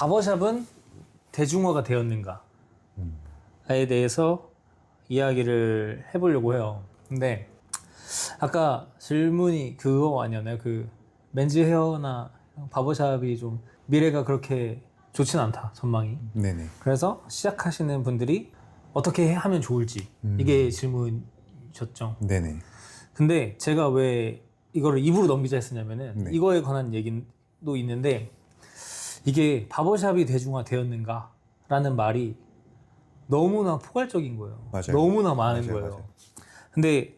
바버샵은 대중화가 되었는가에 대해서 이야기를 해보려고 해요. 근데 아까 질문이 그거 아니었나요? 그 맨즈 헤어나 바버샵이 좀 미래가 그렇게 좋진 않다, 전망이. 네네. 그래서 시작하시는 분들이 어떻게 하면 좋을지 이게 질문이셨죠. 네네. 근데 제가 왜 이거를 입으로 넘기자 했었냐면은 네. 이거에 관한 얘기도 있는데, 이게 바버샵이 대중화 되었는가 라는 말이 너무나 포괄적인 거예요. 맞아요. 너무나 많은 맞아요, 거예요. 맞아요. 근데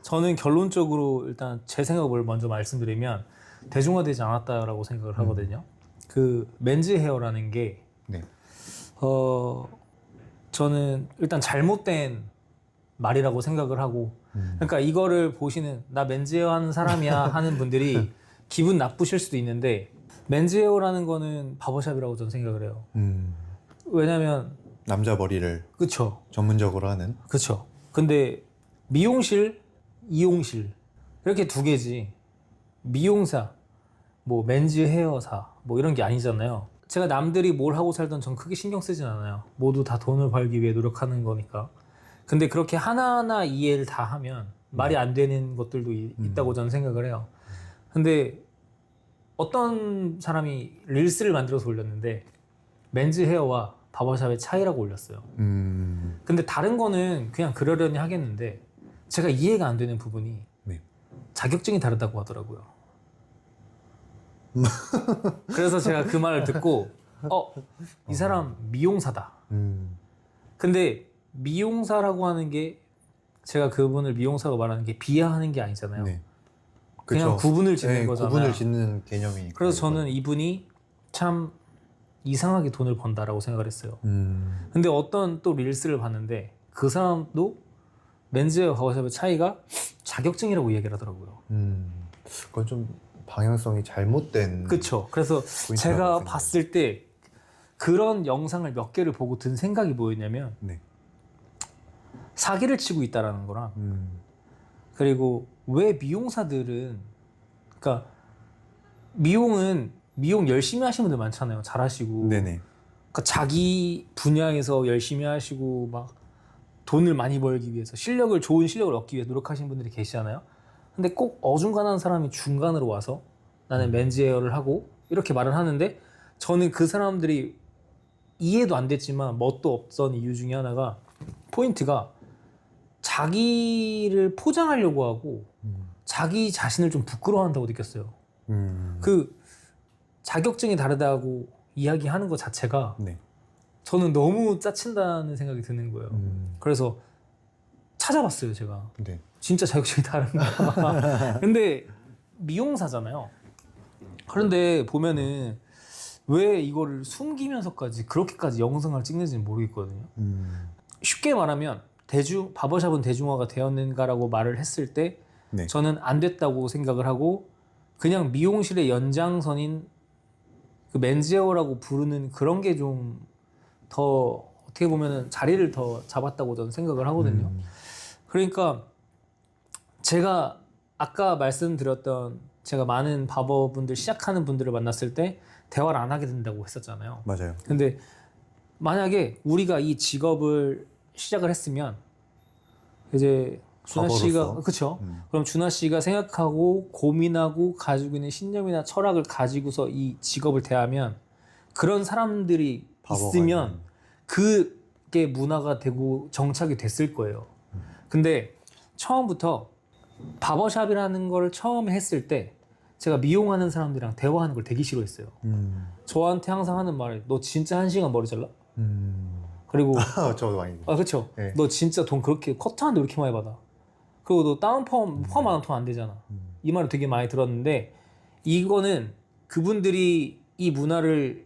저는 결론적으로 일단 제 생각을 먼저 말씀드리면 대중화되지 않았다라고 생각을 하거든요. 그 맨즈 헤어라는 게 네. 저는 일단 잘못된 말이라고 생각을 하고, 그러니까 이거를 보시는 나 맨즈 헤어 하는 사람이야 하는 분들이 기분 나쁘실 수도 있는데, 맨즈 헤어라는 거는 바버샵이라고 저는 생각을 해요. 왜냐면 남자 머리를 그쵸 전문적으로 하는. 그쵸. 근데 미용실, 이용실 이렇게 두 개지, 미용사, 뭐 맨즈 헤어사 뭐 이런 게 아니잖아요. 제가 남들이 뭘 하고 살던 전 크게 신경 쓰진 않아요. 모두 다 돈을 벌기 위해 노력하는 거니까. 근데 그렇게 하나하나 이해를 다 하면 말이 안 되는 것들도 있다고 저는 생각을 해요. 근데 어떤 사람이 릴스를 만들어서 올렸는데 맨즈 헤어와 바버샵의 차이라고 올렸어요. 근데 다른 거는 그냥 그러려니 하겠는데 제가 이해가 안 되는 부분이 네. 자격증이 다르다고 하더라고요. 그래서 제가 그 말을 듣고 이 사람 미용사다. 근데 미용사라고 하는 게, 제가 그분을 미용사로 말하는 게 비하하는 게 아니잖아요. 네. 그냥 그쵸. 구분을 짓는 네, 거잖아요. 구분을 짓는 개념이. 그래서 저는 이분이 참 이상하게 돈을 번다라고 생각을 했어요. 음. 근데 어떤 또 릴스를 봤는데 그 사람도 맨즈와 바버샵의 차이가 자격증이라고 이야기를 하더라고요. 그건 좀 방향성이 잘못된. 그쵸. 그래서 제가 생각해요. 봤을 때 그런 영상을 몇 개를 보고 든 생각이 뭐였냐면, 네. 사기를 치고 있다라는 거랑, 그리고 왜 미용사들은, 그러니까 미용 열심히 하시는 분들 많잖아요. 잘하시고. 네네. 그러니까 자기 분야에서 열심히 하시고 막 돈을 많이 벌기 위해서 좋은 실력을 얻기 위해 노력하시는 분들이 계시잖아요. 근데 꼭 어중간한 사람이 중간으로 와서 나는 맨즈 헤어를 하고 이렇게 말을 하는데, 저는 그 사람들이 이해도 안 됐지만 멋도 없던 이유 중에 하나가, 포인트가 자기를 포장하려고 하고 자기 자신을 좀 부끄러워한다고 느꼈어요. 그 자격증이 다르다고 이야기하는 것 자체가 네. 저는 너무 짜친다는 생각이 드는 거예요. 그래서 찾아봤어요, 제가. 네. 진짜 자격증이 다른가. 근데 미용사잖아요. 그런데 보면은 왜 이거를 숨기면서까지 그렇게까지 영상을 찍는지는 모르겠거든요. 쉽게 말하면 바버샵은 대중화가 되었는가라고 말을 했을 때 네. 저는 안 됐다고 생각을 하고, 그냥 미용실의 연장선인 그 맨즈 헤어라고 부르는 그런 게 좀 더 어떻게 보면은 자리를 더 잡았다고 저는 생각을 하거든요. 그러니까 제가 아까 말씀드렸던, 제가 많은 바버분들, 시작하는 분들을 만났을 때 대화를 안 하게 된다고 했었잖아요. 맞아요. 근데 만약에 우리가 이 직업을 시작을 했으면 이제 준하 씨가, 바버로서? 그쵸? 그럼 준하 씨가 생각하고 고민하고 가지고 있는 신념이나 철학을 가지고서 이 직업을 대하면 그런 사람들이 있으면 그게 문화가 되고 정착이 됐을 거예요. 근데 처음부터 바버샵이라는 걸 처음 했을 때 제가 미용하는 사람들이랑 대화하는 걸 되게 싫어했어요. 저한테 항상 하는 말이, 너 진짜 1시간 머리 잘라? 그리고 저도 많이. 그쵸? 네. 너 진짜 돈 그렇게 커트하는데 왜 이렇게 많이 받아? 그리고 너 다운 포함 안 하면 돈 안 되잖아. 이 말을 되게 많이 들었는데, 이거는 그분들이 이 문화를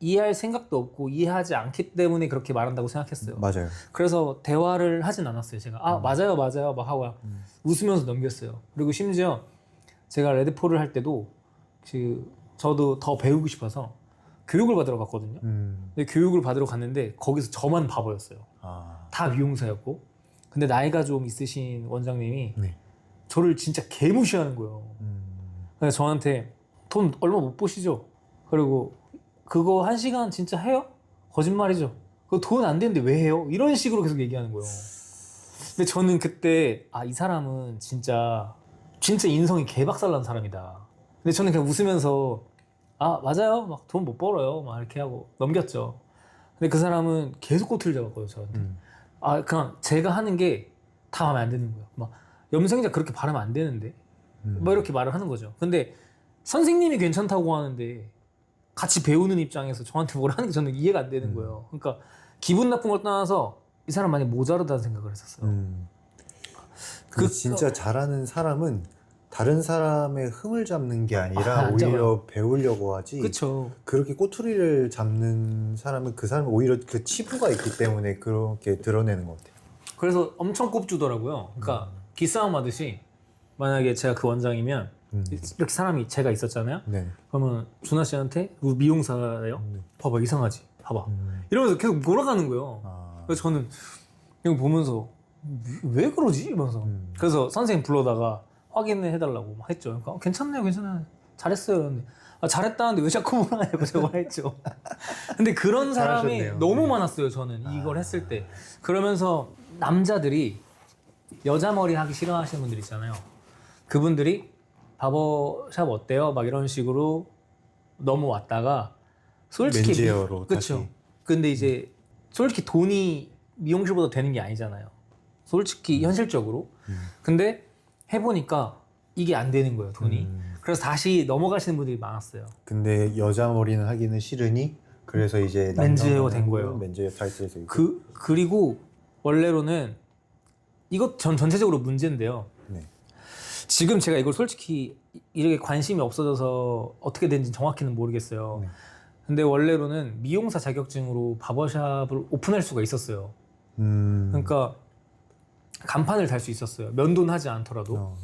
이해할 생각도 없고 이해하지 않기 때문에 그렇게 말한다고 생각했어요. 맞아요. 그래서 대화를 하진 않았어요. 제가 맞아요 막 하고 웃으면서 넘겼어요. 그리고 심지어 제가 레드폴을 할 때도 저도 더 배우고 싶어서 교육을 받으러 갔거든요. 근데 교육을 받으러 갔는데 거기서 저만 바보였어요. 다 미용사였고. 근데 나이가 좀 있으신 원장님이 네. 저를 진짜 개무시하는 거예요. 그래서 저한테 돈 얼마 못 보시죠? 그리고 그거 1시간 진짜 해요? 거짓말이죠. 그거 돈 안 되는데 왜 해요? 이런 식으로 계속 얘기하는 거예요. 근데 저는 그때 이 사람은 진짜 인성이 개박살난 사람이다. 근데 저는 그냥 웃으면서 맞아요. 막 돈 못 벌어요. 막 이렇게 하고 넘겼죠. 근데 그 사람은 계속 꼬투리를 잡았거든요, 저한테. 그냥 제가 하는 게 다 마음에 안 드는 거예요. 막 염색약 그렇게 바르면 안 되는데 뭐 이렇게 말을 하는 거죠. 근데 선생님이 괜찮다고 하는데 같이 배우는 입장에서 저한테 뭘 하는 게 저는 이해가 안 되는 거예요. 그러니까 기분 나쁜 걸 떠나서 이 사람 많이 모자르다는 생각을 했었어요. 진짜 잘하는 사람은 다른 사람의 흠을 잡는 게 아니라 안 오히려 잡아요. 배우려고 하지. 그쵸. 그렇게 꼬투리를 잡는 사람은 그 사람은 오히려 그 치부가 있기 때문에 그렇게 드러내는 것 같아요. 그래서 엄청 꼽주더라고요. 그러니까 기싸움 하듯이 만약에 제가 그 원장이면 이렇게 사람이 제가 있었잖아요. 네. 그러면 준하 씨한테 우리 미용사예요. 봐봐 이상하지. 봐봐. 이러면서 계속 몰아가는 거예요. 그래서 저는 그냥 보면서 왜 그러지? 이러면서 그래서 선생님 불러다가 확인을 해달라고 막 했죠. 그러니까 괜찮네요, 괜찮아요, 잘했어요. 그런데 잘했다는데 왜 자꾸 뭐라 하냐고 제가 했죠. 근데 그런 사람이 잘하셨네요. 너무 많았어요. 저는 이걸 했을 때. 그러면서 남자들이 여자 머리 하기 싫어하시는 분들 있잖아요. 그분들이 바버샵 어때요? 막 이런 식으로 넘어왔다가 솔직히 맨지헤어로 그쵸. 다시. 근데 이제 솔직히 돈이 미용실보다 되는 게 아니잖아요. 솔직히 현실적으로. 근데 해보니까 이게 안 되는 거예요, 돈이. 그래서 다시 넘어가시는 분들이 많았어요. 근데 여자 머리는 하기는 싫으니 그래서 이제 맨즈헤어 된 거예요. 맨즈헤어 타이틀에서 그리고 원래로는 이것 전체적으로 문제인데요. 네. 지금 제가 이걸 솔직히 이렇게 관심이 없어져서 어떻게 된지 정확히는 모르겠어요. 네. 근데 원래로는 미용사 자격증으로 바버샵을 오픈할 수가 있었어요. 그러니까 간판을 달 수 있었어요. 면도는 하지 않더라도.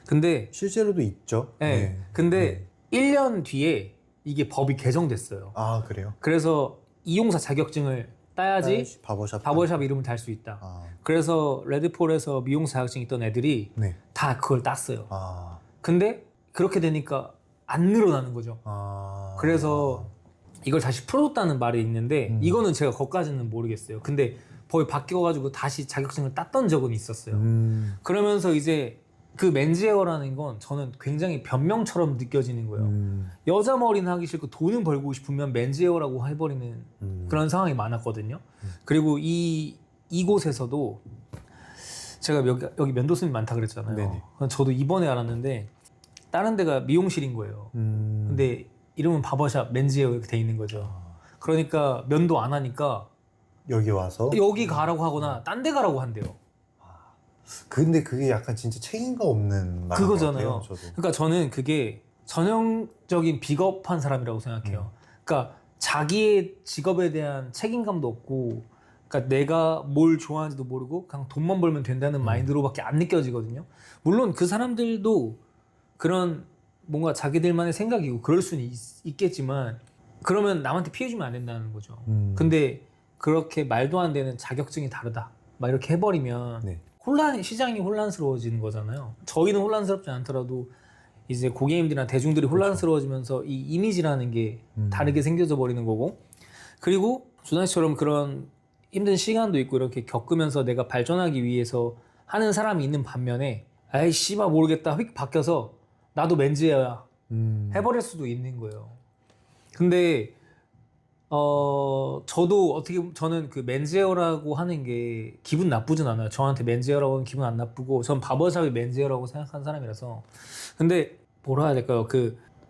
근데 실제로도 있죠. 네. 근데 1년 뒤에 이게 법이 개정됐어요. 아 그래요? 그래서 이용사 자격증을 따야지 바버샵 이름을 달 수 있다. 그래서 레드폴에서 미용사 자격증 있던 애들이 네. 다 그걸 땄어요. 근데 그렇게 되니까 안 늘어나는 거죠. 그래서 이걸 다시 풀어줬다는 말이 있는데 이거는 제가 거기까지는 모르겠어요. 근데 법이 바뀌어가지고 다시 자격증을 땄던 적은 있었어요. 그러면서 이제 그 맨즈헤어라는 건 저는 굉장히 변명처럼 느껴지는 거예요. 여자 머리는 하기 싫고 돈은 벌고 싶으면 맨즈헤어라고 해버리는 그런 상황이 많았거든요. 그리고 이곳에서도 제가 여기 면도쌤이 많다 그랬잖아요. 네네. 저도 이번에 알았는데 다른 데가 미용실인 거예요. 근데 이름은 바버샵 맨즈헤어 이렇게 돼 있는 거죠. 그러니까 면도 안 하니까 여기 와서 여기 가라고 하거나 딴 데 가라고 한대요. 근데 그게 약간 진짜 책임감 없는 말인 그거잖아요. 것 같아요, 저도. 그러니까 저는 그게 전형적인 비겁한 사람이라고 생각해요. 그러니까 자기의 직업에 대한 책임감도 없고, 그러니까 내가 뭘 좋아하는지도 모르고 그냥 돈만 벌면 된다는 마인드로밖에 안 느껴지거든요. 물론 그 사람들도 그런 뭔가 자기들만의 생각이고 그럴 수는 있겠지만 그러면 남한테 피해 주면 안 된다는 거죠. 근데 그렇게 말도 안 되는 자격증이 다르다 막 이렇게 해버리면 네. 시장이 혼란스러워지는 거잖아요. 저희는 혼란스럽지 않더라도 이제 고객님들이나 대중들이 혼란스러워지면서 이 이미지라는 게 다르게 생겨져 버리는 거고, 그리고 준하 씨처럼 그런 힘든 시간도 있고 이렇게 겪으면서 내가 발전하기 위해서 하는 사람이 있는 반면에 아이 씨발 모르겠다 휙 바뀌어서 나도 맨즈헤어야 해버릴 수도 있는 거예요. 근데 저는 그 맨즈헤어라고 하는 게 기분 나쁘진 않아요. 저한테 맨즈헤어라고 하는 기분 안 나쁘고, 전 바버샵이 맨즈헤어라고 생각하는 사람이라서. 근데 뭐라 해야 될까요?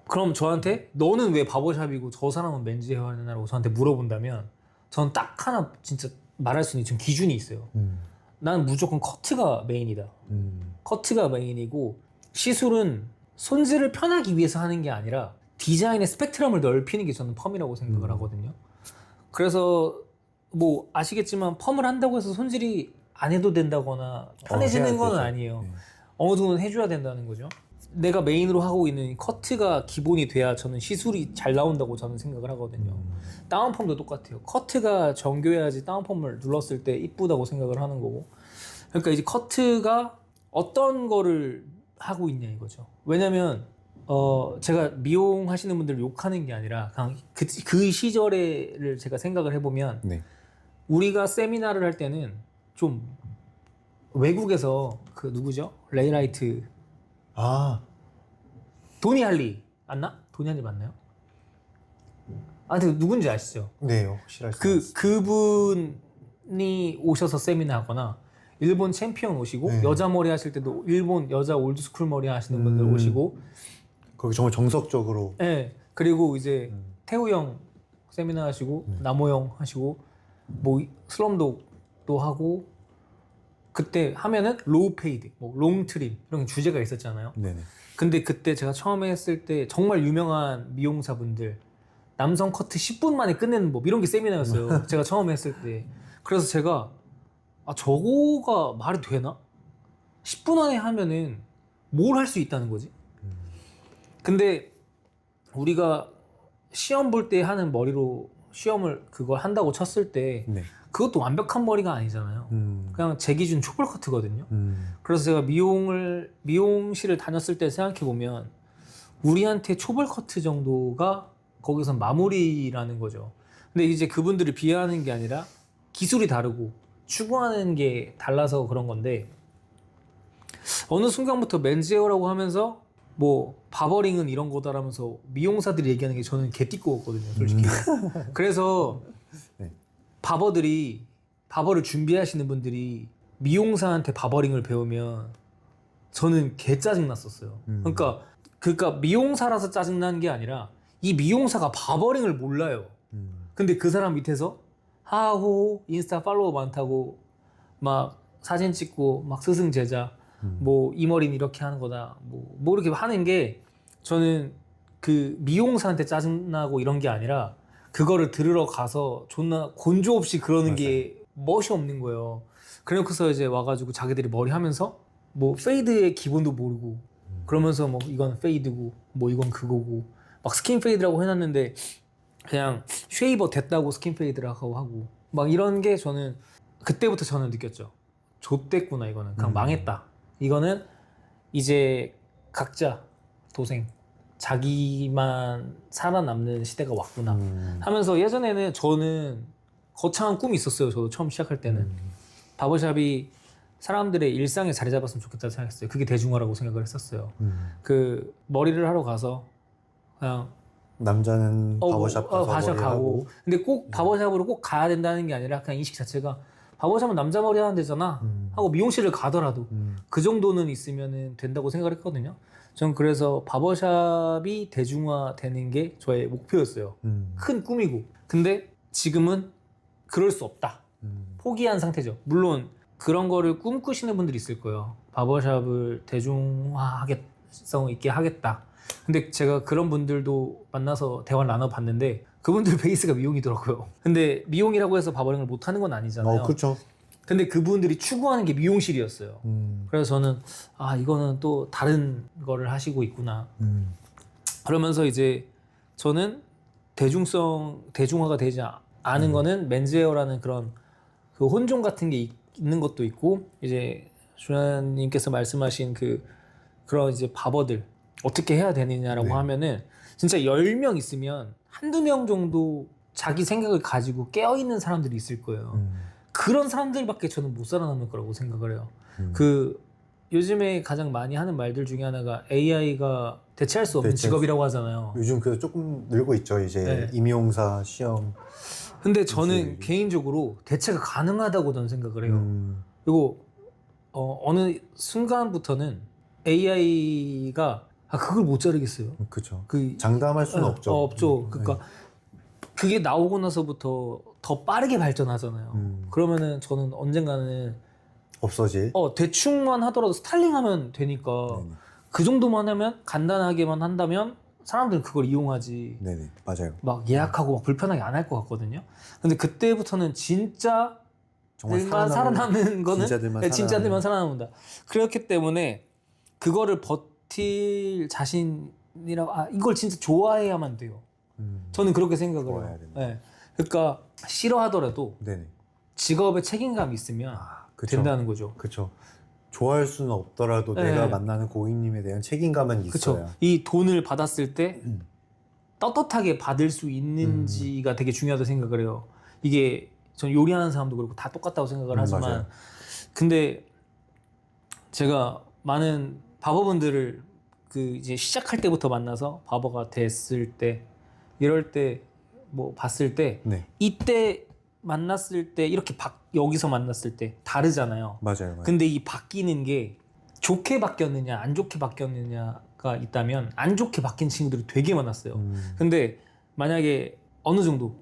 그럼 저한테 너는 왜 바버샵이고 저 사람은 맨즈헤어 하냐고 저한테 물어본다면 저는 딱 하나 진짜 말할 수 있는 좀 기준이 있어요. 나는 무조건 커트가 메인이다. 커트가 메인이고, 시술은 손질을 편하기 위해서 하는 게 아니라 디자인의 스펙트럼을 넓히는 게 저는 펌이라고 생각을 하거든요. 그래서 뭐 아시겠지만 펌을 한다고 해서 손질이 안 해도 된다거나 편해지는 건 아니에요. 어느 정도는 해줘야 된다는 거죠. 내가 메인으로 하고 있는 커트가 기본이 돼야 저는 시술이 잘 나온다고 저는 생각을 하거든요. 다운펌도 똑같아요. 커트가 정교해야지 다운펌을 눌렀을 때 이쁘다고 생각을 하는 거고. 그러니까 이제 커트가 어떤 거를 하고 있냐 이거죠. 왜냐면 제가 미용하시는 분들을 욕하는 게 아니라 그냥 그 시절에를 제가 생각을 해보면 네. 우리가 세미나를 할 때는 좀 외국에서 그 누구죠? 레이라이트 아, 도니 할리 맞나? 도니 할리 맞나요? 누군지 아시죠? 네, 확실할 수 그분이 오셔서 세미나 하거나 일본 챔피언 오시고 네. 여자 머리 하실 때도 일본 여자 올드스쿨 머리 하시는 분들 오시고 거기 정말 정석적으로. 네. 그리고 이제 태우 형 세미나 하시고 남호 형 하시고 뭐 슬럼독도 하고 그때 하면은 로우 페이드, 뭐 롱 트림 이런 주제가 있었잖아요. 네네. 근데 그때 제가 처음에 했을 때 정말 유명한 미용사분들 남성 커트 10분 만에 끝내는 법 이런 게 세미나였어요. 제가 처음에 했을 때. 그래서 제가 저거가 말이 되나? 10분 안에 하면은 뭘 할 수 있다는 거지? 근데 우리가 시험 볼 때 하는 머리로 시험을 그걸 한다고 쳤을 때 네. 그것도 완벽한 머리가 아니잖아요. 그냥 제 기준 촛불 커트거든요. 그래서 제가 미용실을 다녔을 때 생각해 보면 우리한테 촛불 커트 정도가 거기서 마무리라는 거죠. 근데 이제 그분들을 비하하는 게 아니라 기술이 다르고 추구하는 게 달라서 그런 건데 어느 순간부터 맨즈헤어라고 하면서 뭐 바버링은 이런 거다라면서 미용사들이 얘기하는 게 저는 개띠꺼웠거든요, 솔직히. 그래서 네. 바버를 준비하시는 분들이 미용사한테 바버링을 배우면 저는 개 짜증났었어요. 그러니까 미용사라서 짜증난 게 아니라 이 미용사가 바버링을 몰라요. 근데 그 사람 밑에서 하호 인스타 팔로워 많다고 막 사진 찍고 막 스승제자 뭐 이 머리는 이렇게 하는 거다 뭐 이렇게 하는 게 저는 그 미용사한테 짜증나고 이런 게 아니라 그거를 들으러 가서 존나 곤조 없이 그러는 게 멋이 없는 거예요. 그래놓고서 이제 와가지고 자기들이 머리 하면서 뭐 페이드의 기본도 모르고 그러면서 뭐 이건 페이드고 뭐 이건 그거고 막 스킨 페이드라고 해놨는데 그냥 쉐이버 됐다고 스킨 페이드라고 하고 막 이런 게 저는 그때부터 저는 느꼈죠. 좆됐구나 이거는 그냥 망했다. 이거는 이제 각자 도생 자기만 살아남는 시대가 왔구나 하면서 예전에는 저는 거창한 꿈이 있었어요. 저도 처음 시작할 때는 바버샵이 사람들의 일상에 자리 잡았으면 좋겠다고 생각했어요. 그게 대중화라고 생각을 했었어요. 그 머리를 하러 가서 그냥 남자는 바버샵 가서 바버샵 머리 가고 하고. 근데 꼭 바버샵으로 꼭 가야 된다는 게 아니라 그냥 인식 자체가 바버샵은 남자 머리 하는 데잖아 하고 미용실을 가더라도 그 정도는 있으면 된다고 생각을 했거든요. 전 그래서 바버샵이 대중화되는 게 저의 목표였어요. 큰 꿈이고. 근데 지금은 그럴 수 없다. 포기한 상태죠. 물론 그런 거를 꿈꾸시는 분들이 있을 거예요. 바버샵을 대중화성 있게 하겠다. 근데 제가 그런 분들도 만나서 대화를 나눠봤는데 그분들 베이스가 미용이더라고요. 근데 미용이라고 해서 바버링을 못하는 건 아니잖아요. 그렇죠. 근데 그분들이 추구하는 게 미용실이었어요. 그래서 저는 이거는 또 다른 거를 하시고 있구나. 그러면서 이제 저는 대중화가 되지 않은 거는 맨즈헤어라는 그런 그 혼종 같은 게 있는 것도 있고 이제 주연님께서 말씀하신 그런 이제 바버들 어떻게 해야 되느냐라고 네. 하면은 진짜 10명 있으면 한두 명 정도 자기 생각을 가지고 깨어있는 사람들이 있을 거예요. 그런 사람들밖에 저는 못 살아남을 거라고 생각을 해요. 요즘에 가장 많이 하는 말들 중에 하나가 AI가 대체할 수 없는 직업이라고 하잖아요. 요즘 그래서 조금 늘고 있죠. 이제 네. 임용사 시험. 근데 저는 개인적으로 대체가 가능하다고 저는 생각을 해요. 그리고 어느 순간부터는 AI가 그걸 못 자르겠어요. 그렇죠. 장담할 수는 없죠. 없죠. 그러니까 그게 나오고 나서부터 더 빠르게 발전하잖아요. 그러면은 저는 언젠가는 없어질. 대충만 하더라도 스타일링하면 되니까 그 정도만 하면 간단하게만 한다면 사람들은 그걸 이용하지. 네네, 맞아요. 막 예약하고 막 불편하게 안 할 것 같거든요. 근데 그때부터는 진짜 정말 들만 살아남는 거는 진짜들만 살아남는다. 그렇기 때문에 그거를 버틸 자신이라고 이걸 진짜 좋아해야만 돼요. 저는 그렇게 생각을 좋아해야 해요. 된다. 네. 그러니까 싫어하더라도 네네. 직업에 책임감이 있으면 그쵸. 된다는 거죠. 그렇죠. 좋아할 수는 없더라도 네. 내가 만나는 고객님에 대한 책임감은 있어야. 그쵸. 이 돈을 받았을 때 떳떳하게 받을 수 있는지가 되게 중요하다고 생각을 해요. 이게 전 요리하는 사람도 그렇고 다 똑같다고 생각을 하지만 맞아요. 근데 제가 많은 바버분들을 그 이제 시작할 때부터 만나서 바버가 됐을 때 이럴 때 뭐 봤을 때 네, 이때 만났을 때 이렇게 여기서 만났을 때 다르잖아요. 맞아요. 근데 이 바뀌는 게 좋게 바뀌었느냐 안 좋게 바뀌었느냐가 있다면 안 좋게 바뀐 친구들이 되게 많았어요. 근데 만약에 어느 정도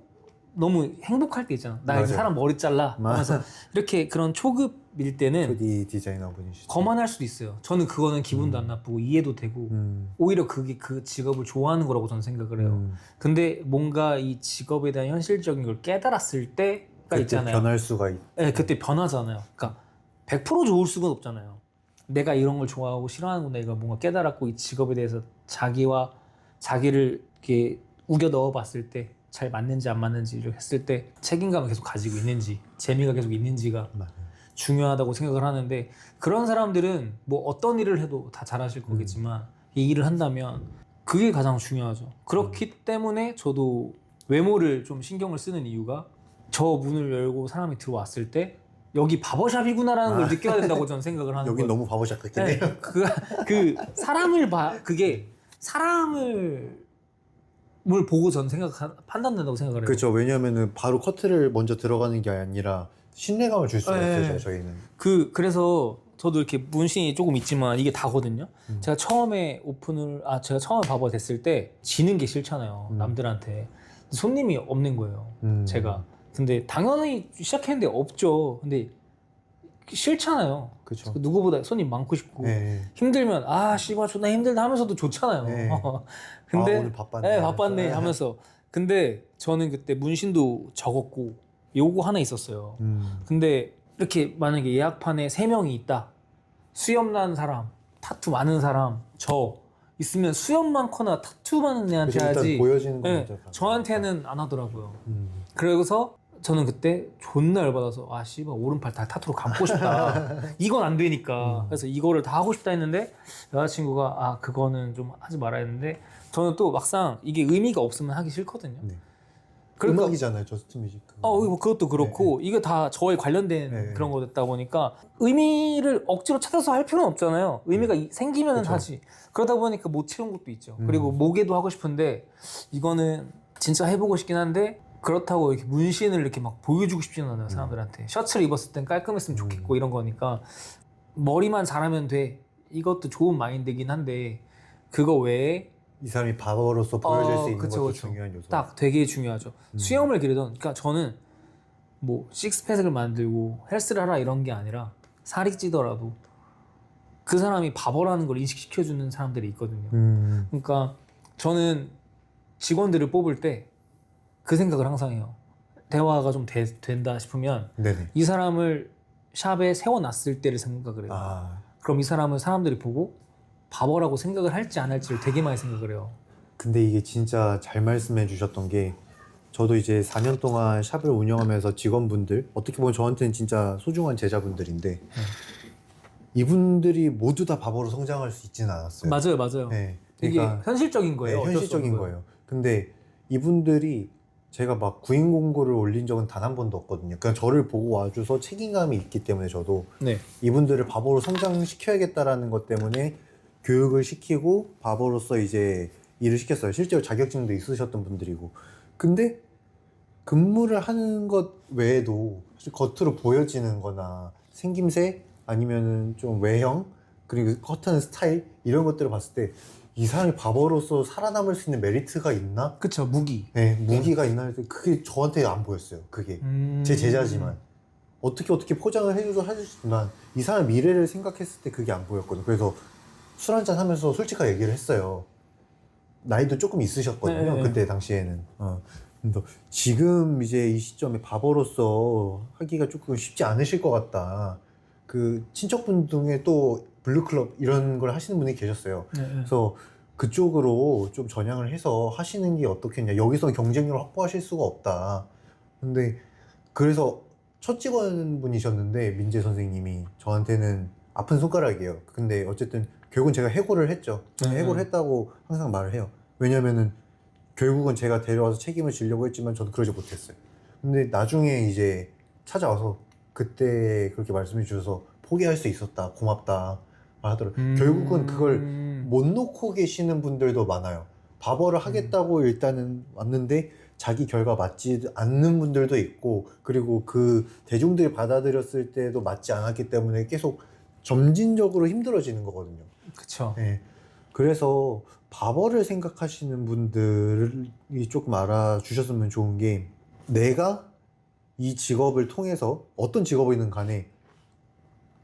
너무 행복할 때 있잖아. 나 이제 맞아요. 사람 머리 잘라 하면서 이렇게 그런 초급일 때는 2D 디자이너 분이시죠. 거만할 수도 있어요. 저는 그거는 기분도 안 나쁘고 이해도 되고 오히려 그게 그 직업을 좋아하는 거라고 저는 생각을 해요. 근데 뭔가 이 직업에 대한 현실적인 걸 깨달았을 때가 그때 있잖아요. 변할 수가 네, 그때 변하잖아요. 그러니까 100% 좋을 수가 없잖아요. 내가 이런 걸 좋아하고 싫어하는구나 이걸 뭔가 깨달았고 이 직업에 대해서 자기를 이렇게 우겨 넣어봤을 때 잘 맞는지 안 맞는지를 했을 때 책임감을 계속 가지고 있는지 재미가 계속 있는지가 맞아요. 중요하다고 생각을 하는데 그런 사람들은 뭐 어떤 일을 해도 다 잘하실 거겠지만 이 일을 한다면 그게 가장 중요하죠. 그렇기 때문에 저도 외모를 좀 신경을 쓰는 이유가 저 문을 열고 사람이 들어왔을 때 여기 바버샵이구나라는 걸 느껴야 된다고 저는 생각을 하는 여긴 거예요. 너무 바보샵 같긴 해요. 네, 그게 사람을 뭘 보고 저는 판단된다고 생각을 해요. 그렇죠. 왜냐하면은 바로 커트를 먼저 들어가는 게 아니라 신뢰감을 줄 수가 네. 있어요. 저희는. 그래서 저도 이렇게 문신이 조금 있지만 이게 다거든요. 제가 처음에 제가 처음에 바버 됐을 때 지는 게 싫잖아요. 남들한테. 손님이 없는 거예요. 제가. 근데 당연히 시작했는데 없죠. 근데 싫잖아요. 그렇죠. 누구보다 손님 많고 싶고 네. 힘들면 씨발 존나 힘들다 하면서도 좋잖아요. 네. 근데 오늘 바빴네. 네, 바빴네 하면서. 근데 저는 그때 문신도 적었고 요거 하나 있었어요. 근데 이렇게 만약에 예약판에 3명이 있다. 수염 난 사람, 타투 많은 사람, 저 있으면 수염 많거나 타투 많은 애한테 그래서 일단 하지. 보여지는 거 네, 먼저 봐요. 저한테는 안 하더라고요. 그래서 저는 그때 존나 열받아서 씨발 오른팔 다 타투로 감고 싶다. 이건 안 되니까. 그래서 이거를 다 하고 싶다 했는데 여자친구가 그거는 좀 하지 말아야 했는데 저는 또 막상 이게 의미가 없으면 하기 싫거든요. 네. 그러니까 음악이잖아요. 저스트 뮤직. 뭐 그것도 그렇고 이게 다 저에 관련된 네. 그런 거였다 보니까 의미를 억지로 찾아서 할 필요는 없잖아요. 의미가 생기면 그쵸. 하지. 그러다 보니까 못 채운 것도 있죠. 그리고 목에도 하고 싶은데 이거는 진짜 해보고 싶긴 한데 그렇다고 이렇게 문신을 이렇게 막 보여주고 싶지는 않아요. 사람들한테. 셔츠를 입었을 땐 깔끔했으면 좋겠고 이런 거니까 머리만 잘하면 돼. 이것도 좋은 마인드긴 한데 그거 외에 이 사람이 바보로서 보여줄 수 있는 그쵸, 것도 그쵸. 중요한 요소. 딱 되게 중요하죠. 수염을 기르던, 그러니까 저는 뭐 식스팩을 만들고 헬스를 하라 이런 게 아니라 살이 찌더라도 그 사람이 바보라는 걸 인식시켜주는 사람들이 있거든요. 그러니까 저는 직원들을 뽑을 때 그 생각을 항상 해요. 대화가 좀 된다 싶으면 네네. 이 사람을 샵에 세워놨을 때를 생각을 해요. 그럼 이 사람을 사람들이 보고 바보라고 생각을 할지 안 할지를 되게 많이 생각을 해요. 근데 이게 진짜 잘 말씀해 주셨던 게 저도 이제 4년 동안 샵을 운영하면서 직원분들 어떻게 보면 저한테는 진짜 소중한 제자분들인데 이분들이 모두 다 바보로 성장할 수 있지는 않았어요. 맞아요. 네. 이게 그러니까 현실적인 거예요. 네, 어쩔 수 현실적인 없는 거예요. 근데 이분들이 제가 막 구인 공고를 올린 적은 단 한 번도 없거든요. 그냥 저를 보고 와줘서 책임감이 있기 때문에 저도 네. 이분들을 바보로 성장시켜야겠다라는 것 때문에 교육을 시키고 바보로서 이제 일을 시켰어요. 실제로 자격증도 있으셨던 분들이고. 근데 근무를 하는 것 외에도 사실 겉으로 보여지는 거나 생김새 아니면은 좀 외형 그리고 겉하는 스타일 이런 것들을 봤을 때 이 사람이 바보로서 살아남을 수 있는 메리트가 있나? 그쵸, 무기. 네, 무기가 있나 해서 그게 저한테 안 보였어요. 그게 제 제자지만 어떻게 포장을 해줘서 해주지만 이 사람 미래를 생각했을 때 그게 안 보였거든요. 그래서 술 한잔 하면서 솔직하게 얘기를 했어요. 나이도 조금 있으셨거든요. 네. 그때 당시에는. 근데 지금 이제 이 시점에 바보로서 하기가 조금 쉽지 않으실 것 같다. 그 친척분 중에 또 블루클럽 이런 걸 하시는 분이 계셨어요. 네. 그래서 그쪽으로 좀 전향을 해서 하시는 게 어떻겠냐. 여기서 경쟁력을 확보하실 수가 없다. 근데 그래서 첫 직원분이셨는데 민재 선생님이 저한테는 아픈 손가락이에요. 근데 어쨌든 결국은 제가 해고를 했죠. 해고를 했다고 항상 말을 해요. 왜냐면은 결국은 제가 데려와서 책임을 지려고 했지만 저도 그러지 못했어요. 근데 나중에 이제 찾아와서 그때 그렇게 말씀해 주셔서 포기할 수 있었다, 고맙다 하더라고요. 결국은 그걸 못 놓고 계시는 분들도 많아요. 바버를 하겠다고 일단은 왔는데 자기 결과 맞지 않는 분들도 있고, 그리고 그 대중들이 받아들였을 때도 맞지 않았기 때문에 계속 점진적으로 힘들어지는 거거든요. 그쵸. 네. 그래서 바버를 생각하시는 분들이 조금 알아주셨으면 좋은 게, 내가 이 직업을 통해서 어떤 직업이든 간에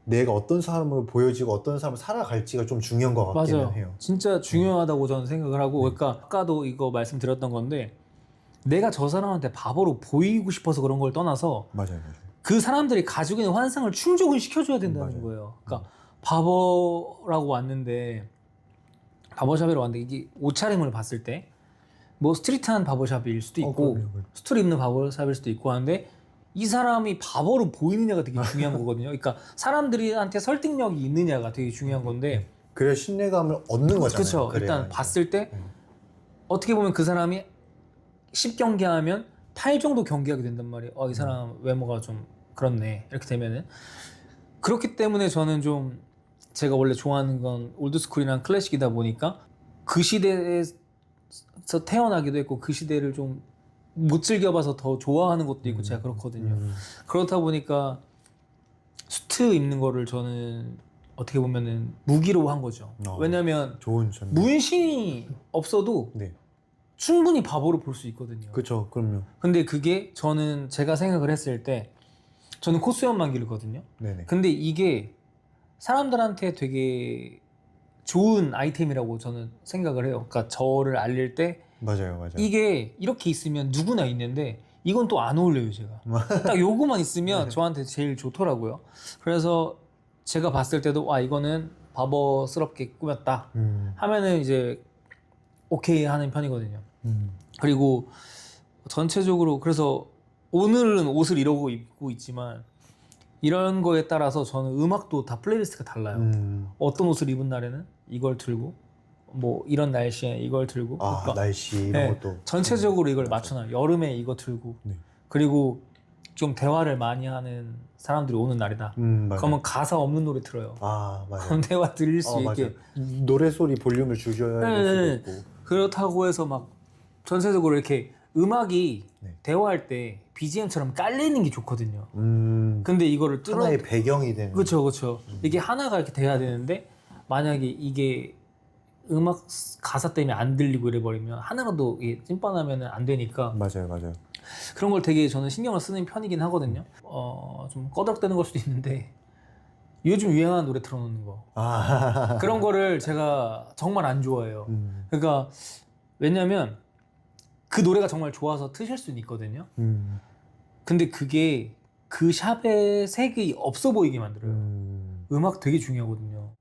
내가 어떤 사람을 보여지고 어떤 사람을 살아갈지가 좀 중요한 것 같기는 맞아요. 해요. 진짜 중요하다고 저는 생각을 하고, 그러니까 아까도 이거 말씀드렸던 건데, 내가 저 사람한테 바보로 보이고 싶어서 그런 걸 떠나서 맞아요, 맞아요. 그 사람들이 가지고 있는 환상을 충족을 시켜줘야 된다는 맞아요. 거예요. 그러니까 바버라고 왔는데, 바버샵이라고 왔는데 이게 옷차림을 봤을 때 뭐 스트리트한 바버샵일 수도 있고 그럼요. 스토리 입는 바버샵일 수도 있고 하는데, 이 사람이 바보로 보이느냐가 되게 중요한 거거든요. 그러니까 사람들한테 설득력이 있느냐가 되게 중요한 건데, 그래야 신뢰감을 얻는 거잖아요. 그렇죠. 그래야 일단 이제. 봤을 때 어떻게 보면 그 사람이 10경기 하면 8 정도 경기하게 된단 말이에요. 이 사람 외모가 좀 그렇네. 이렇게 되면은. 그렇기 때문에 저는 좀, 제가 원래 좋아하는 건 올드스쿨이랑 클래식이다 보니까 그 시대에서 태어나기도 했고 그 시대를 좀 못 즐겨봐서 더 좋아하는 것도 있고 제가 그렇거든요. 그렇다 보니까 수트 입는 거를 저는 어떻게 보면은 무기로 한 거죠. 왜냐면 좋은 점. 문신이 없어도 네. 충분히 바보로 볼 수 있거든요. 그렇죠. 그럼요. 근데 그게 저는, 제가 생각을 했을 때 저는 코수염만 기르거든요. 네네. 근데 이게 사람들한테 되게 좋은 아이템이라고 저는 생각을 해요. 그러니까 저를 알릴 때 맞아요, 맞아요. 이게 이렇게 있으면 누구나 있는데 이건 또 안 어울려요, 제가. 딱 요거만 있으면 저한테 제일 좋더라고요. 그래서 제가 봤을 때도 이거는 바버스럽게 꾸몄다 하면은 이제 오케이 하는 편이거든요. 그리고 전체적으로, 그래서 오늘은 옷을 이러고 입고 있지만 이런 거에 따라서 저는 음악도 다 플레이리스트가 달라요. 어떤 옷을 입은 날에는 이걸 들고, 뭐 이런 날씨에 이걸 들고, 그러니까 날씨 이런 것도 전체적으로 이걸 맞춰놔요. 여름에 이거 들고, 네. 그리고 좀 대화를 많이 하는 사람들이 오는 날이다. 맞아요. 그러면 가사 없는 노래 틀어요. 맞아요. 그럼 대화 들릴 수 있게. 맞아요. 노래 소리 볼륨을 줄여야 될 수도 있고. 그렇다고 해서 막 전체적으로 이렇게 음악이 네. 대화할 때 BGM처럼 깔리는 게 좋거든요. 근데 이거를 하나의 배경이 되는. 그렇죠. 이게 하나가 이렇게 돼야 되는데, 만약에 이게 음악 가사 때문에 안 들리고 이래버리면 하나라도 찐빠나면 안 되니까 맞아요. 그런 걸 되게 저는 신경을 쓰는 편이긴 하거든요. 좀 꺼덕대는 걸 수도 있는데, 요즘 유행하는 노래 틀어놓는 거, 그런 거를 제가 정말 안 좋아해요. 그러니까 왜냐면 그 노래가 정말 좋아서 트실 수는 있거든요. 근데 그게 그 샵의 색이 없어 보이게 만들어요. 음악 되게 중요하거든요.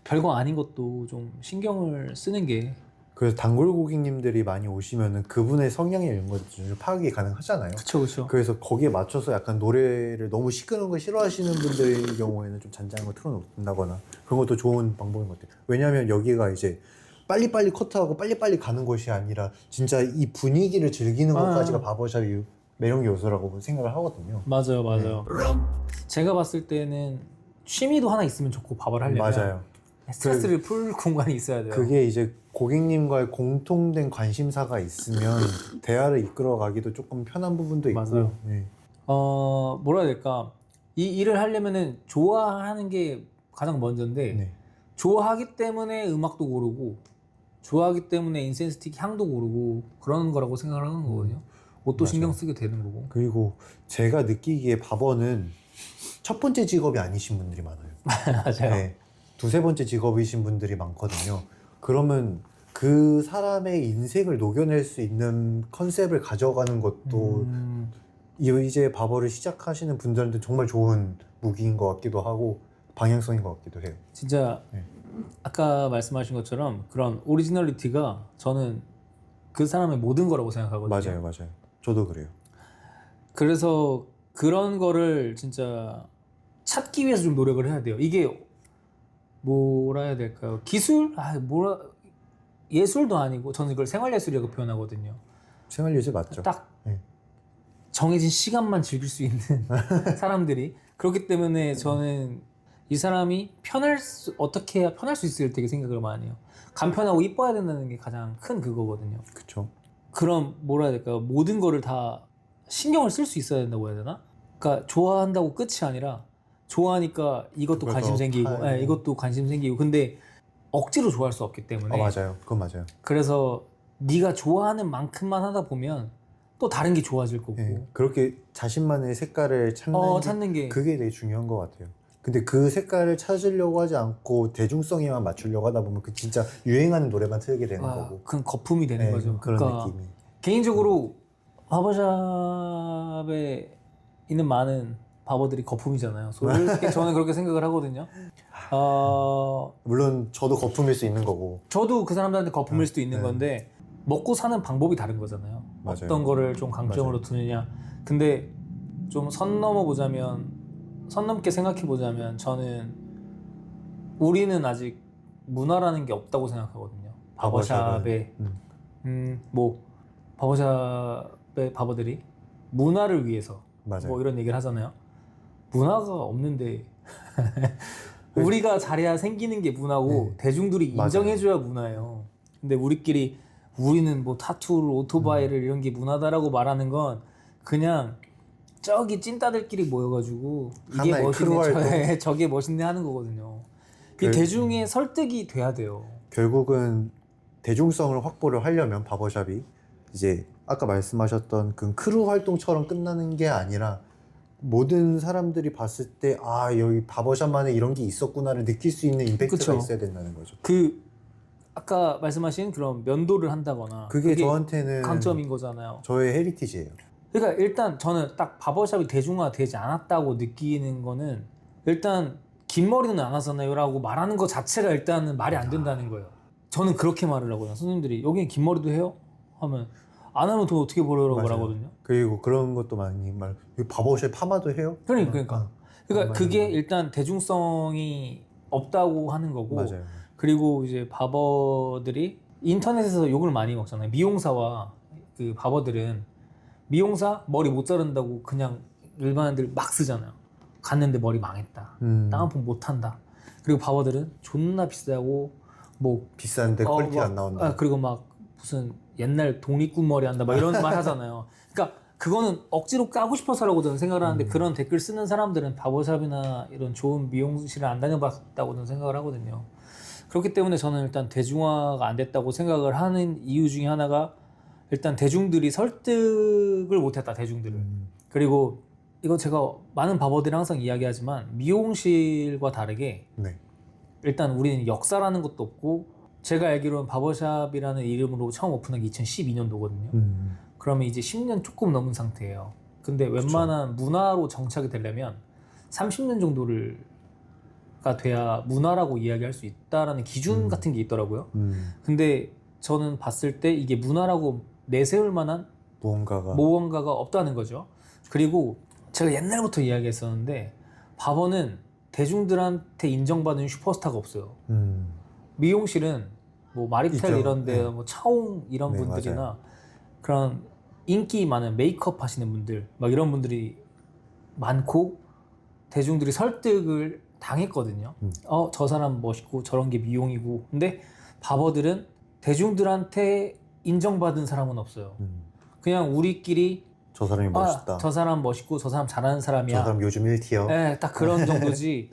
별거 아닌 것도 좀 신경을 쓰는 게. 그래서 단골 고객님들이 많이 오시면은 그분의 성향이 이런 것도 좀 파악이 가능하잖아요. 그쵸. 그래서 거기에 맞춰서 약간 노래를 너무 시끄러운 거 싫어하시는 분들의 경우에는 좀 잔잔한 거 틀어놓는다거나 그런 것도 좋은 방법인 것 같아요. 왜냐하면 여기가 이제 빨리빨리 커트하고 빨리빨리 가는 것이 아니라 진짜 이 분위기를 즐기는 것까지가 바버샵이 매력 요소라고 생각을 하거든요. 맞아요. 제가 봤을 때는 취미도 하나 있으면 좋고, 바버를 하려면 맞아요. 스트레스를 풀 공간이 있어야 돼요. 그게 이제 고객님과의 공통된 관심사가 있으면 대화를 이끌어가기도 조금 편한 부분도 있고. 맞아요. 네. 뭐라 해야 될까, 이 일을 하려면은 좋아하는 게 가장 먼저인데, 네. 좋아하기 때문에 음악도 고르고, 좋아하기 때문에 인센스 스틱 향도 고르고, 그런 거라고 생각을 하는 거거든요. 옷도 맞아요. 신경 쓰게 되는 거고. 그리고 제가 느끼기에 바버는 첫 번째 직업이 아니신 분들이 많아요. 맞아요. 네. 두세 번째 직업이신 분들이 많거든요. 그러면 그 사람의 인생을 녹여낼 수 있는 컨셉을 가져가는 것도 이제 바버를 시작하시는 분들한테 정말 좋은 무기인 것 같기도 하고 방향성인 것 같기도 해요. 진짜 아까 말씀하신 것처럼 그런 오리지널리티가 저는 그 사람의 모든 거라고 생각하거든요. 맞아요. 저도 그래요. 그래서 그런 거를 진짜 찾기 위해서 좀 노력을 해야 돼요. 이게 뭐라 해야 될까요? 기술? 예술도 아니고 저는 이걸 생활예술이라고 표현하거든요. 생활예술 맞죠? 딱 네. 정해진 시간만 즐길 수 있는 사람들이 그렇기 때문에 저는 이 사람이 어떻게 해야 편할 수 있을 되게 생각을 많이 해요. 간편하고 이뻐야 된다는 게 가장 큰 그거거든요. 그쵸. 그럼 뭐라 해야 될까요? 모든 거를 다 신경을 쓸 수 있어야 된다고 해야 되나? 그러니까 좋아한다고 끝이 아니라 좋아하니까 이것도 그걸 관심 더 생기고 파야 이것도 관심 생기고 근데 억지로 좋아할 수 없기 때문에 맞아요. 그건 맞아요. 그래서 네가 좋아하는 만큼만 하다 보면 또 다른 게 좋아질 거고 네. 그렇게 자신만의 색깔을 찾는 게 그게 되게 중요한 것 같아요. 근데 그 색깔을 찾으려고 하지 않고 대중성에만 맞추려고 하다 보면 그 진짜 유행하는 노래만 틀게 되는 거고. 그건 거품이 되는 네, 거죠. 그런 그러니까 느낌이. 개인적으로 바버샵에 있는 많은 바버들이 거품이잖아요. 솔직히 저는 그렇게 생각을 하거든요. 물론 저도 거품일 수 있는 거고. 저도 그 사람들한테 거품일 수도 있는 네. 건데 먹고 사는 방법이 다른 거잖아요. 맞아요. 어떤 거를 좀 강점으로 두느냐. 근데 좀 선 넘게 생각해 보자면 저는 우리는 아직 문화라는 게 없다고 생각하거든요. 바버샵에 뭐 바버샵의 바버들이 문화를 위해서 맞아요. 뭐 이런 얘기를 하잖아요. 문화가 없는데 우리가 잘해야 생기는 게 문화고 네. 대중들이 인정해줘야 문화예요. 근데 우리는 뭐 타투를 오토바이를 이런 게 문화다라고 말하는 건 그냥 저기 찐따들끼리 모여가지고 이게 하나의 크루 멋있네 저게 멋있네 하는 거거든요. 그 대중의 설득이 돼야 돼요. 결국은 대중성을 확보를 하려면 바버샵이 이제 아까 말씀하셨던 그 크루 활동처럼 끝나는 게 아니라 모든 사람들이 봤을 때 여기 바버샵만에 이런 게 있었구나를 느낄 수 있는 임팩트가 그쵸. 있어야 된다는 거죠. 아까 말씀하신 그런 면도를 한다거나 그게 저한테는 강점인 거잖아요. 저의 헤리티지예요. 그러니까 일단 저는 딱 바버샵이 대중화되지 않았다고 느끼는 거는 일단 긴 머리는 안 하잖아요 라고 말하는 것 자체가 일단은 말이 안 된다는 거예요. 저는 그렇게 말을 하거든요. 선생님들이 여기는 긴 머리도 해요? 하면 안 하면 돈 어떻게 벌어라고 맞아요. 말하거든요. 그리고 그런 것도 많이 여기 바버샵 파마도 해요? 그러니까 그게 일단 대중성이 없다고 하는 거고 맞아요. 그리고 이제 바버들이 인터넷에서 욕을 많이 먹잖아요. 미용사와 그 바버들은 미용사 머리 못 자른다고 그냥 일반인들 막 쓰잖아요. 갔는데 머리 망했다. 다운펌 못 한다. 그리고 바버들은 존나 비싸고 뭐 비싼데 퀄리티 안 나온다. 그리고 막 무슨 옛날 독립군 머리 한다 막 이런 말 하잖아요. 그러니까 그거는 억지로 까고 싶어서라고 저는 생각을 하는데 그런 댓글 쓰는 사람들은 바버샵이나 이런 좋은 미용실을 안 다녀봤다고 저는 생각을 하거든요. 그렇기 때문에 저는 일단 대중화가 안 됐다고 생각을 하는 이유 중에 하나가 일단 대중들이 설득을 못했다. 대중들을. 그리고 이거 제가 많은 바버들이 항상 이야기하지만 미용실과 다르게 네. 일단 우리는 역사라는 것도 없고 제가 알기로는 바버샵이라는 이름으로 처음 오픈한 게 2012년도거든요. 그러면 이제 10년 조금 넘은 상태예요. 근데 웬만한 문화로 정착이 되려면 30년 정도가 돼야 문화라고 이야기할 수 있다라는 기준 같은 게 있더라고요. 근데 저는 봤을 때 이게 문화라고 내세울 만한 무언가가 없다는 거죠. 그리고 제가 옛날부터 이야기했었는데 바버는 대중들한테 인정받은 슈퍼스타가 없어요. 미용실은 뭐 마리텔 있죠. 이런데 네. 뭐 차옹 이런 네, 분들이나 맞아요. 그런 인기 많은 메이크업 하시는 분들 막 이런 분들이 많고 대중들이 설득을 당했거든요. 저 사람 멋있고 저런 게 미용이고. 근데 바버들은 대중들한테 인정받은 사람은 없어요. 그냥 우리끼리 저 사람이 멋있다. 저 사람 멋있고 저 사람 잘하는 사람이야. 저 사람 요즘 1티어. 네, 딱 그런 정도지.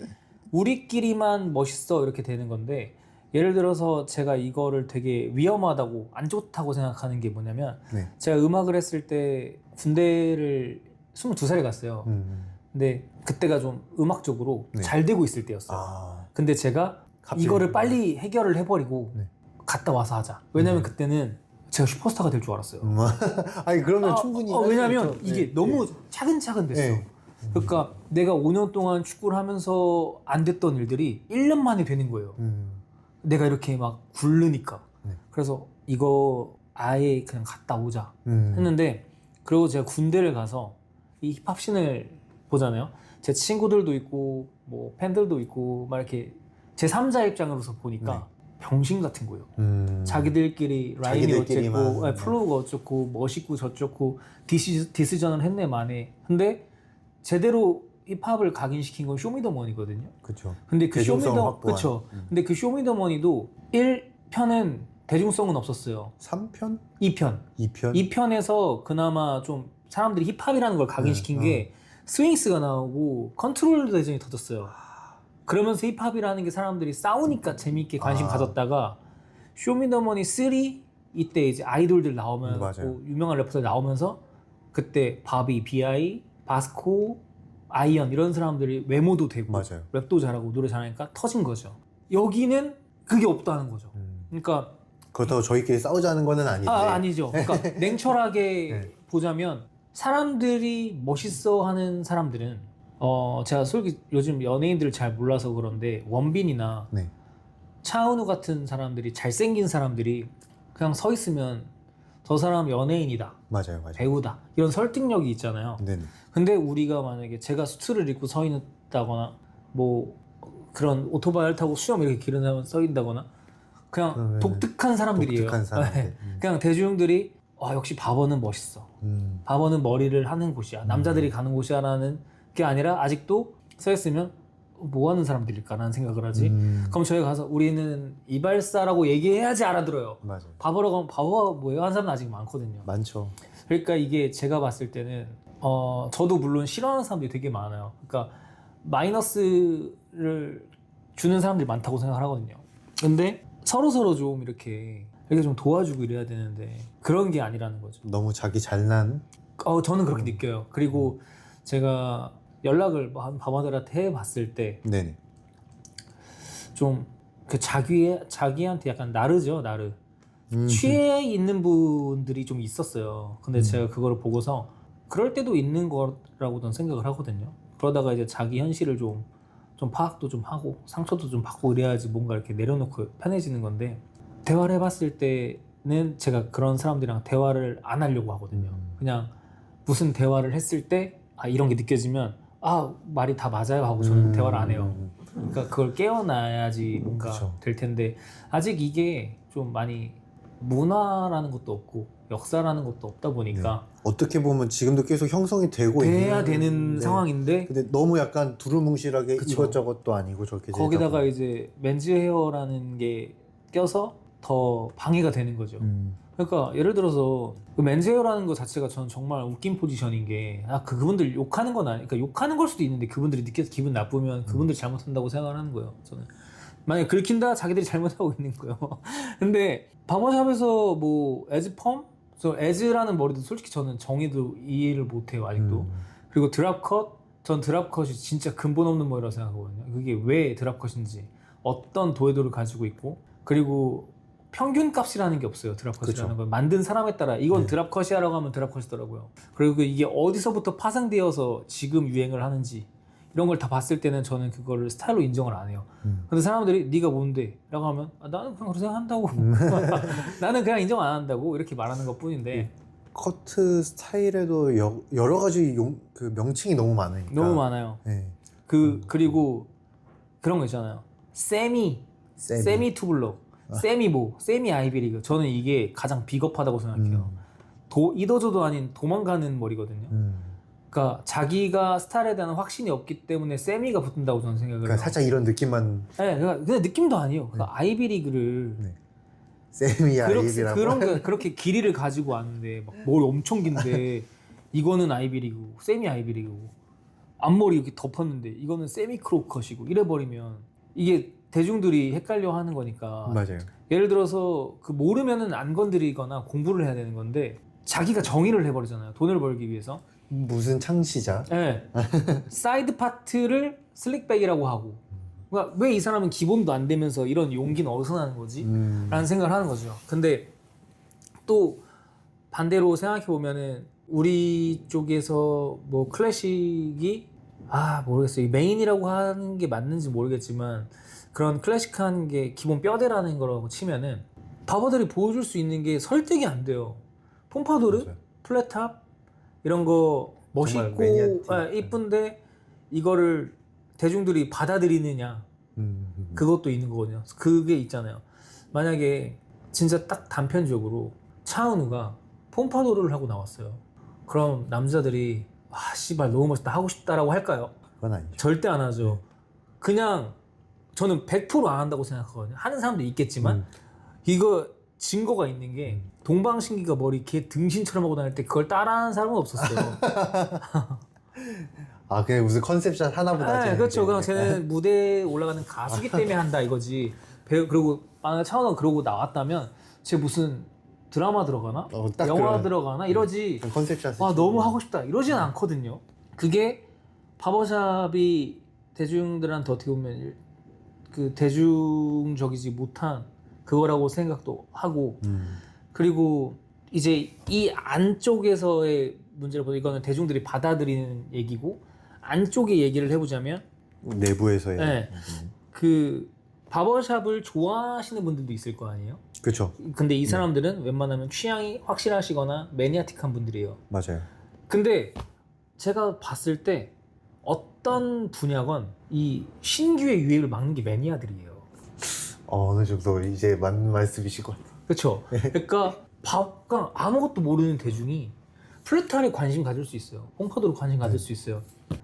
우리끼리만 멋있어 이렇게 되는 건데 예를 들어서 제가 이거를 되게 위험하다고 안 좋다고 생각하는 게 뭐냐면 네. 제가 음악을 했을 때 군대를 22살에 갔어요. 근데 그때가 좀 음악적으로 네. 잘 되고 있을 때였어요. 근데 제가 갑자기 이거를 빨리 해결을 해버리고 네. 갔다 와서 하자. 왜냐면 그때는 제가 슈퍼스타가 될 줄 알았어요. 아니 그러면 충분히 왜냐면 네. 이게 너무 차근차근 됐어. 네. 그러니까 내가 5년 동안 축구를 하면서 안 됐던 일들이 1년 만에 되는 거예요. 내가 이렇게 막 굴르니까. 네. 그래서 이거 아예 그냥 갔다 오자 했는데 그리고 제가 군대를 가서 이 힙합씬을 보잖아요. 제 친구들도 있고 뭐 팬들도 있고 막 이렇게 제3자 입장으로서 보니까 병신 같은 거예요. 자기들끼리 라임이 자기들끼리만. 어쨌고 플로우가 어쩌고 멋있고 저쩌고 디시전을 했네 만에. 근데 제대로 힙합을 각인시킨 건 쇼미더머니거든요. 그렇죠. 근데 그 대중성 쇼미더 확보한. 그쵸. 근데 그 쇼미더머니도 1편은 대중성은 없었어요. 3편? 2편. 2편? 2편에서 그나마 좀 사람들이 힙합이라는 걸 각인시킨 게 스윙스가 나오고 컨트롤 대전이 터졌어요. 그러면서 힙합이라는 게 사람들이 싸우니까 재밌게 관심 가졌다가 쇼미더머니 3 이때 이제 아이돌들 나오면 맞아요. 뭐 유명한 래퍼들 나오면서 그때 바비, 비아이, 바스코, 아이언 이런 사람들이 외모도 되고 맞아요. 랩도 잘하고 노래 잘하니까 터진 거죠. 여기는 그게 없다는 거죠. 그러니까 그렇다고 저희끼리 싸우자는 거는 아닌데. 아니죠. 그러니까 냉철하게 네. 보자면 사람들이 멋있어하는 사람들은 제가 솔직히 요즘 연예인들을 잘 몰라서 그런데 원빈이나 네. 차은우 같은 사람들이 잘생긴 사람들이 그냥 서 있으면 저 사람 연예인이다, 맞아요. 배우다 이런 설득력이 있잖아요. 네네. 근데 우리가 만약에 제가 수트를 입고 서 있다거나 뭐 그런 오토바이를 타고 수염 이렇게 기르면 서 있다거나 그냥 그러면 독특한 사람들이에요. 독특한 사람들. 네. 그냥 대중들이 역시 바버는 멋있어. 바버는 머리를 하는 곳이야. 남자들이 가는 곳이야라는 게 아니라 아직도 서 있으면 뭐 하는 사람들일까라는 생각을 하지. 그럼 저희 가서 우리는 이발사라고 얘기해야지 알아들어요. 맞아요. 바버라고 하면 바버가 뭐예요? 하는 사람은 아직 많거든요. 많죠. 그러니까 이게 제가 봤을 때는 저도 물론 싫어하는 사람들이 되게 많아요. 그러니까 마이너스를 주는 사람들이 많다고 생각을 하거든요. 근데 서로 좀 이렇게 좀 도와주고 이래야 되는데 그런 게 아니라는 거죠. 너무 자기 잘난. 저는 그렇게 느껴요. 그리고 제가 연락을 한 바바들한테 해봤을 때 네네. 좀 그 자기한테 약간 나르죠, 나르. 음. 취해 있는 분들이 좀 있었어요. 근데 제가 그거를 보고서 그럴 때도 있는 거라고 는 생각을 하거든요. 그러다가 이제 자기 현실을 좀 파악도 좀 하고 상처도 좀 받고 이래야지 뭔가 이렇게 내려놓고 편해지는 건데 대화를 해봤을 때는 제가 그런 사람들이랑 대화를 안 하려고 하거든요. 그냥 무슨 대화를 했을 때 이런 게 느껴지면 말이 다 맞아요 하고 저는 대화를 안 해요. 그러니까 그걸 깨어나야지 뭔가 그쵸. 될 텐데 아직 이게 좀 많이 문화라는 것도 없고 역사라는 것도 없다 보니까 어떻게 보면 지금도 계속 형성이 되고 돼야 있는 되는 네. 상황인데 근데 너무 약간 두루뭉실하게 그쵸. 이것저것도 아니고 저렇게 거기다가 되다 이제 맨즈 헤어라는 게 껴서 더 방해가 되는 거죠. 그러니까 예를 들어서 그 맨즈 헤어라는 거 자체가 저는 정말 웃긴 포지션인 게 그분들 욕하는 건 아니, 그러니까 욕하는 걸 수도 있는데 그분들이 느껴서 기분 나쁘면 그분들이 잘못한다고 생각을 하는 거예요. 저는 만약에 긁힌다 자기들이 잘못하고 있는 거예요. 근데 바버샵에서 뭐 에즈펌, 저 에즈라는 머리도 솔직히 저는 정의도 이해를 못해요 아직도. 그리고 드랍컷, 전 드랍컷이 진짜 근본 없는 머리라고 생각하거든요. 그게 왜 드랍컷인지, 어떤 도해도를 가지고 있고, 그리고 평균 값이라는 게 없어요. 드랍컷이라는 건 만든 사람에 따라 이건 드랍컷이야라고 하면 드랍컷이더라고요. 그리고 이게 어디서부터 파생되어서 지금 유행을 하는지 이런 걸 다 봤을 때는 저는 그거를 스타일로 인정을 안 해요. 근데 사람들이 네가 뭔데? 라고 하면 나는 그냥 그렇게 생각한다고. 나는 그냥 인정 안 한다고 이렇게 말하는 것 뿐인데 커트 스타일에도 여러 가지 그 명칭이 너무 많으니까 너무 많아요. 네. 그리고 그런 거 있잖아요. 세미 투블럭, 세미 아이비리그. 저는 이게 가장 비겁하다고 생각해요. 이도저도 아닌 도망가는 머리거든요. 그러니까 자기가 스타일에 대한 확신이 없기 때문에 세미가 붙는다고 저는 생각을 해요. 그러니까 살짝 이런 느낌만. 네, 그냥 느낌도 아니에요. 그러니까 아이비리그를 세미 아이비라고 그렇게 길이를 가지고 왔는데 막 머리 엄청 긴데 이거는 아이비리그고 세미 아이비리그고 앞머리 이렇게 덮었는데 이거는 세미 크롭컷이고 이래버리면 이게 대중들이 헷갈려 하는 거니까. 맞아요. 예를 들어서 그 모르면은 안 건드리거나 공부를 해야 되는 건데 자기가 정의를 해버리잖아요. 돈을 벌기 위해서. 무슨 창시자? 네. 사이드 파트를 슬릭백이라고 하고. 그러니까 왜 이 사람은 기본도 안 되면서 이런 용기는 어디서 나는 거지? 라는 생각을 하는 거죠. 근데 또 반대로 생각해 보면은 우리 쪽에서 뭐 클래식이 모르겠어요. 메인이라고 하는 게 맞는지 모르겠지만 그런 클래식한 게 기본 뼈대라는 거라고 치면은 바버들이 보여줄 수 있는 게 설득이 안 돼요. 폼파도르, 맞아요. 플랫탑 이런 거 정말 멋있고 이쁜데 이거를 대중들이 받아들이느냐 그것도 있는 거거든요. 그게 있잖아요. 만약에 진짜 딱 단편적으로 차은우가 폼파도르를 하고 나왔어요. 그럼 남자들이 아 씨발 너무 멋있다 하고 싶다라고 할까요? 그건 아니죠. 절대 안 하죠. 그냥 저는 100%안 한다고 생각하거든요. 하는 사람도 있겠지만 이거 증거가 있는 게 동방신기가 머리 개 등신처럼 하고 다닐 때 그걸 따라하는 사람은 없었어요. 아 그냥 무슨 컨셉샷 하나보다. 네, 그렇죠. 그냥 쟤는 무대에 올라가는 가수기 때문에 한다 이거지. 배우 그리고 만약 차은우가 그러고 나왔다면 쟤 무슨 드라마 들어가나? 딱 영화 그런- 들어가나? 이러지. 컨셉샷. 와 너무 하고 싶다 이러진 않거든요. 그게 바버샵이 대중들한테 어떻게 보면 그 대중적이지 못한 그거라고 생각도 하고 그리고 이제 이 안쪽에서의 문제를 보면 이거는 대중들이 받아들이는 얘기고 안쪽의 얘기를 해보자면 내부에서의. 네. 그 바버샵을 좋아하시는 분들도 있을 거 아니에요. 그렇죠. 근데 이 사람들은 웬만하면 취향이 확실하시거나 매니아틱한 분들이에요. 맞아요. 근데 제가 봤을 때 어떤 분야건 이 신규의 유행을 막는 게 매니아들이에요. 어느 정도 이제 맞는 말씀이실 것 같아요. 그렇죠? 그러니까 그러니까 아무것도 모르는 대중이 플래탈에 관심 가질 수 있어요. 홈파도로 관심 가질 수 있어요.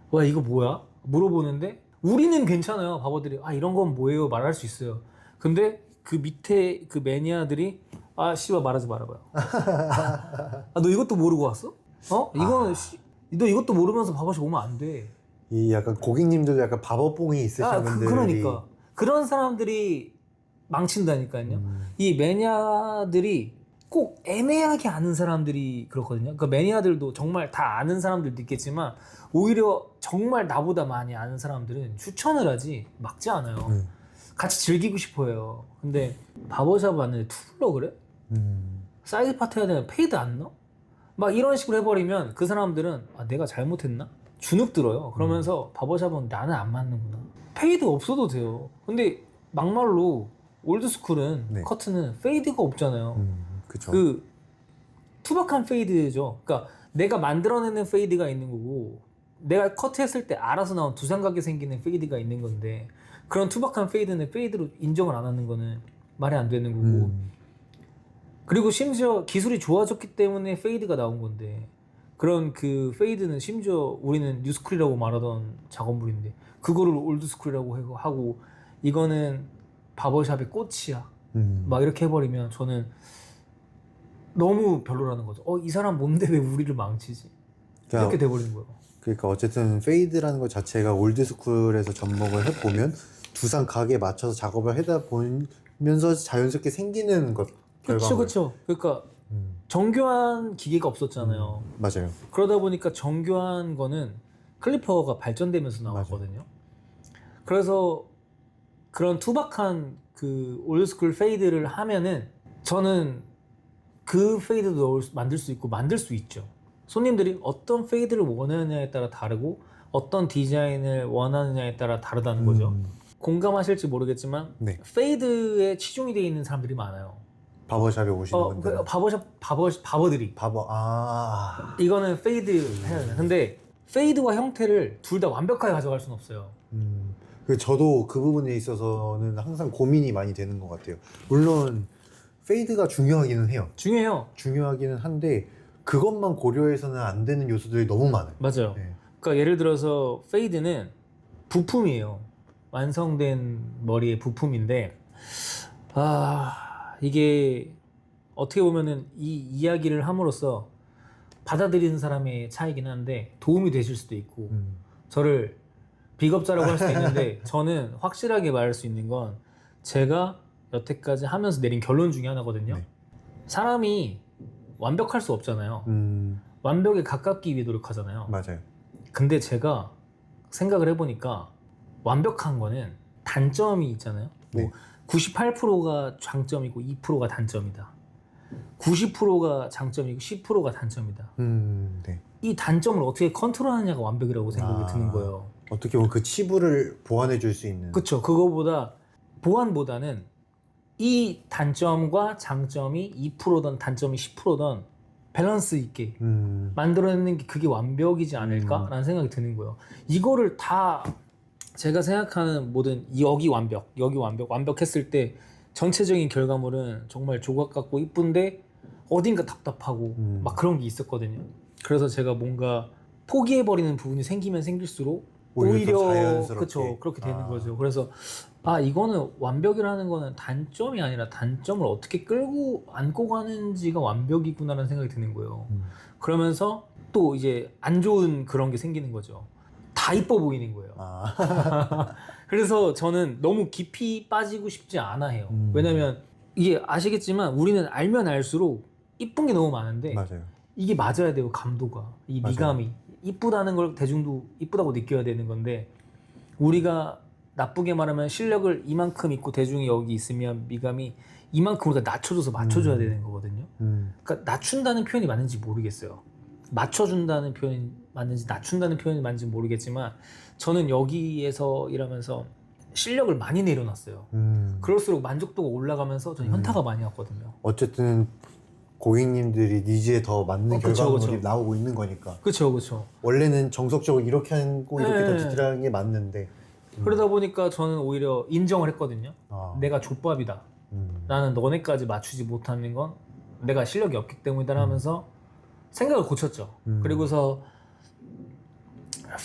와 이거 뭐야? 물어보는데 우리는 괜찮아요. 바보들이 아 이런 건 뭐예요? 말할 수 있어요. 근데 그 밑에 그 매니아들이 아 씨발 말하지 말아봐요. 아 너 이것도 모르고 왔어? 어? 이거는 너 이것도 모르면서 바보시 오면 안 돼. 이 약간 고객님들도 약간 바보뽕이 있으신 분들이. 그러니까 그런 사람들이 망친다니까요. 이 매니아들이 꼭 애매하게 아는 사람들이 그렇거든요. 그러니까 매니아들도 정말 다 아는 사람들도 있겠지만 오히려 정말 나보다 많이 아는 사람들은 추천을 하지 막지 않아요. 같이 즐기고 싶어요. 근데 바버샵 왔는데 투블러 그래? 사이드 파트 해야 되면 페이드 안 넣어? 막 이런 식으로 해버리면 그 사람들은 아, 내가 잘못했나? 주눅 들어요. 그러면서 바버샵은 나는 안 맞는구나. 페이드 없어도 돼요. 근데 막말로 올드스쿨은 네. 커트는 페이드가 없잖아요. 그쵸. 그 투박한 페이드죠. 그러니까 내가 만들어내는 페이드가 있는 거고 내가 커트했을 때 알아서 나온 두상각이 생기는 페이드가 있는 건데 그런 투박한 페이드는 페이드로 인정을 안 하는 거는 말이 안 되는 거고 그리고 심지어 기술이 좋아졌기 때문에 페이드가 나온 건데 그런 그 페이드는 심지어 우리는 뉴스쿨이라고 말하던 작업물인데 그거를 올드스쿨이라고 하고 이거는 바버샵의 꽃이야 막 이렇게 해버리면 저는 너무 별로라는 거죠. 이 사람 뭔데 왜 우리를 망치지? 이렇게 돼버리는 거예요. 그러니까 어쨌든 페이드라는 것 자체가 올드스쿨에서 접목을 해보면 두상 각에 맞춰서 작업을 하다 보면서 자연스럽게 생기는 것 결과물. 그렇죠. 그러니까 정교한 기계가 없었잖아요. 맞아요. 그러다 보니까 정교한 거는 클리퍼가 발전되면서 나왔거든요. 그래서 그런 투박한 그 올드스쿨 페이드를 하면은 저는 그 페이드도 만들 수 있고 만들 수 있죠. 손님들이 어떤 페이드를 원하느냐에 따라 다르고 어떤 디자인을 원하느냐에 따라 다르다는 거죠. 공감하실지 모르겠지만 네. 페이드에 치중이 되어 있는 사람들이 많아요. 바버샵에 오시는 분들. 바버들이 바버. 이거는 페이드 해야 돼요. 근데 페이드와 형태를 둘 다 완벽하게 가져갈 수는 없어요. 저도 그 부분에 있어서는 항상 고민이 많이 되는 것 같아요. 물론 페이드가 중요하기는 해요. 중요해요. 중요하기는 한데 그것만 고려해서는 안 되는 요소들이 너무 많아요. 맞아요. 네. 그러니까 예를 들어서 페이드는 부품이에요. 완성된 머리의 부품인데 이게 어떻게 보면은 이 이야기를 함으로써 받아들이는 사람의 차이긴 한데 도움이 되실 수도 있고 저를 비겁자라고 할 수도 있는데 저는 확실하게 말할 수 있는 건 제가 여태까지 하면서 내린 결론 중에 하나거든요. 네. 사람이 완벽할 수 없잖아요. 완벽에 가깝기 위해 노력하잖아요. 맞아요. 근데 제가 생각을 해보니까 완벽한 거는 단점이 있잖아요. 네. 뭐 98%가 장점이고 2%가 단점이다. 90%가 장점이고 10%가 단점이다. 네. 이 단점을 어떻게 컨트롤하느냐가 완벽이라고 생각이 드는 거예요. 어떻게 보면 그 치부를 보완해 줄 수 있는. 그렇죠. 그거보다 보완보다는 이 단점과 장점이 2%든 단점이 10%든 밸런스 있게 만들어내는 게 그게 완벽이지 않을까라는 생각이 드는 거예요. 이거를 다 제가 생각하는 모든 여기 완벽했을 때 전체적인 결과물은 정말 조각 같고 이쁜데 어딘가 답답하고 막 그런 게 있었거든요. 그래서 제가 뭔가 포기해버리는 부분이 생기면 생길수록 오히려 더 오히려 자연스럽게. 그쵸 그렇게 되는 거죠. 그래서 아 이거는 완벽이라는 거는 단점이 아니라 단점을 어떻게 끌고 안고 가는지가 완벽이구나라는 생각이 드는 거예요. 그러면서 또 이제 안 좋은 그런 게 생기는 거죠. 다 이뻐 보이는 거예요. 그래서 저는 너무 깊이 빠지고 싶지 않아 해요. 왜냐면 이게 아시겠지만 우리는 알면 알수록 이쁜 게 너무 많은데 맞아요. 이게 맞아야 돼요. 감도가 이 맞아요. 미감이 이쁘다는 걸 대중도 이쁘다고 느껴야 되는 건데 우리가 나쁘게 말하면 실력을 이만큼 있고 대중이 여기 있으면 미감이 이만큼 우리가 낮춰줘서 맞춰줘야 되는 거거든요. 그러니까 낮춘다는 표현이 맞는지 모르겠어요. 맞춰준다는 표현이 맞는지 낮춘다는 표현이 맞는지 모르겠지만 저는 여기에서 일하면서 실력을 많이 내려놨어요. 그럴수록 만족도가 올라가면서 저는 현타가 많이 왔거든요. 어쨌든 고객님들이 니즈에 더 맞는 그쵸, 결과물이 그쵸. 나오고 있는 거니까. 그렇죠. 원래는 정석적으로 이렇게 하고 이렇게 네. 더 디테일하는 게 맞는데. 그러다 보니까 저는 오히려 인정을 했거든요. 내가 족밥이다. 나는 너네까지 맞추지 못하는 건 내가 실력이 없기 때문이다 하면서 생각을 고쳤죠. 그리고서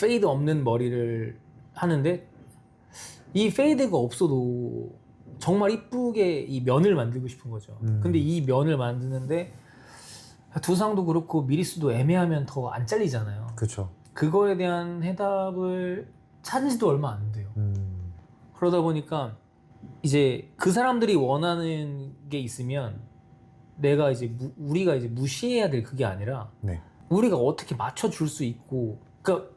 페이드 없는 머리를 하는데 이 페이드가 없어도 정말 이쁘게 이 면을 만들고 싶은 거죠. 근데 이 면을 만드는데 두상도 그렇고 미리수도 애매하면 더 안 잘리잖아요. 그렇죠. 그거에 대한 해답을 찾은 지도 얼마 안 돼요. 그러다 보니까 이제 그 사람들이 원하는 게 있으면 내가 이제 우리가 이제 무시해야 될 그게 아니라 네. 우리가 어떻게 맞춰줄 수 있고 그러니까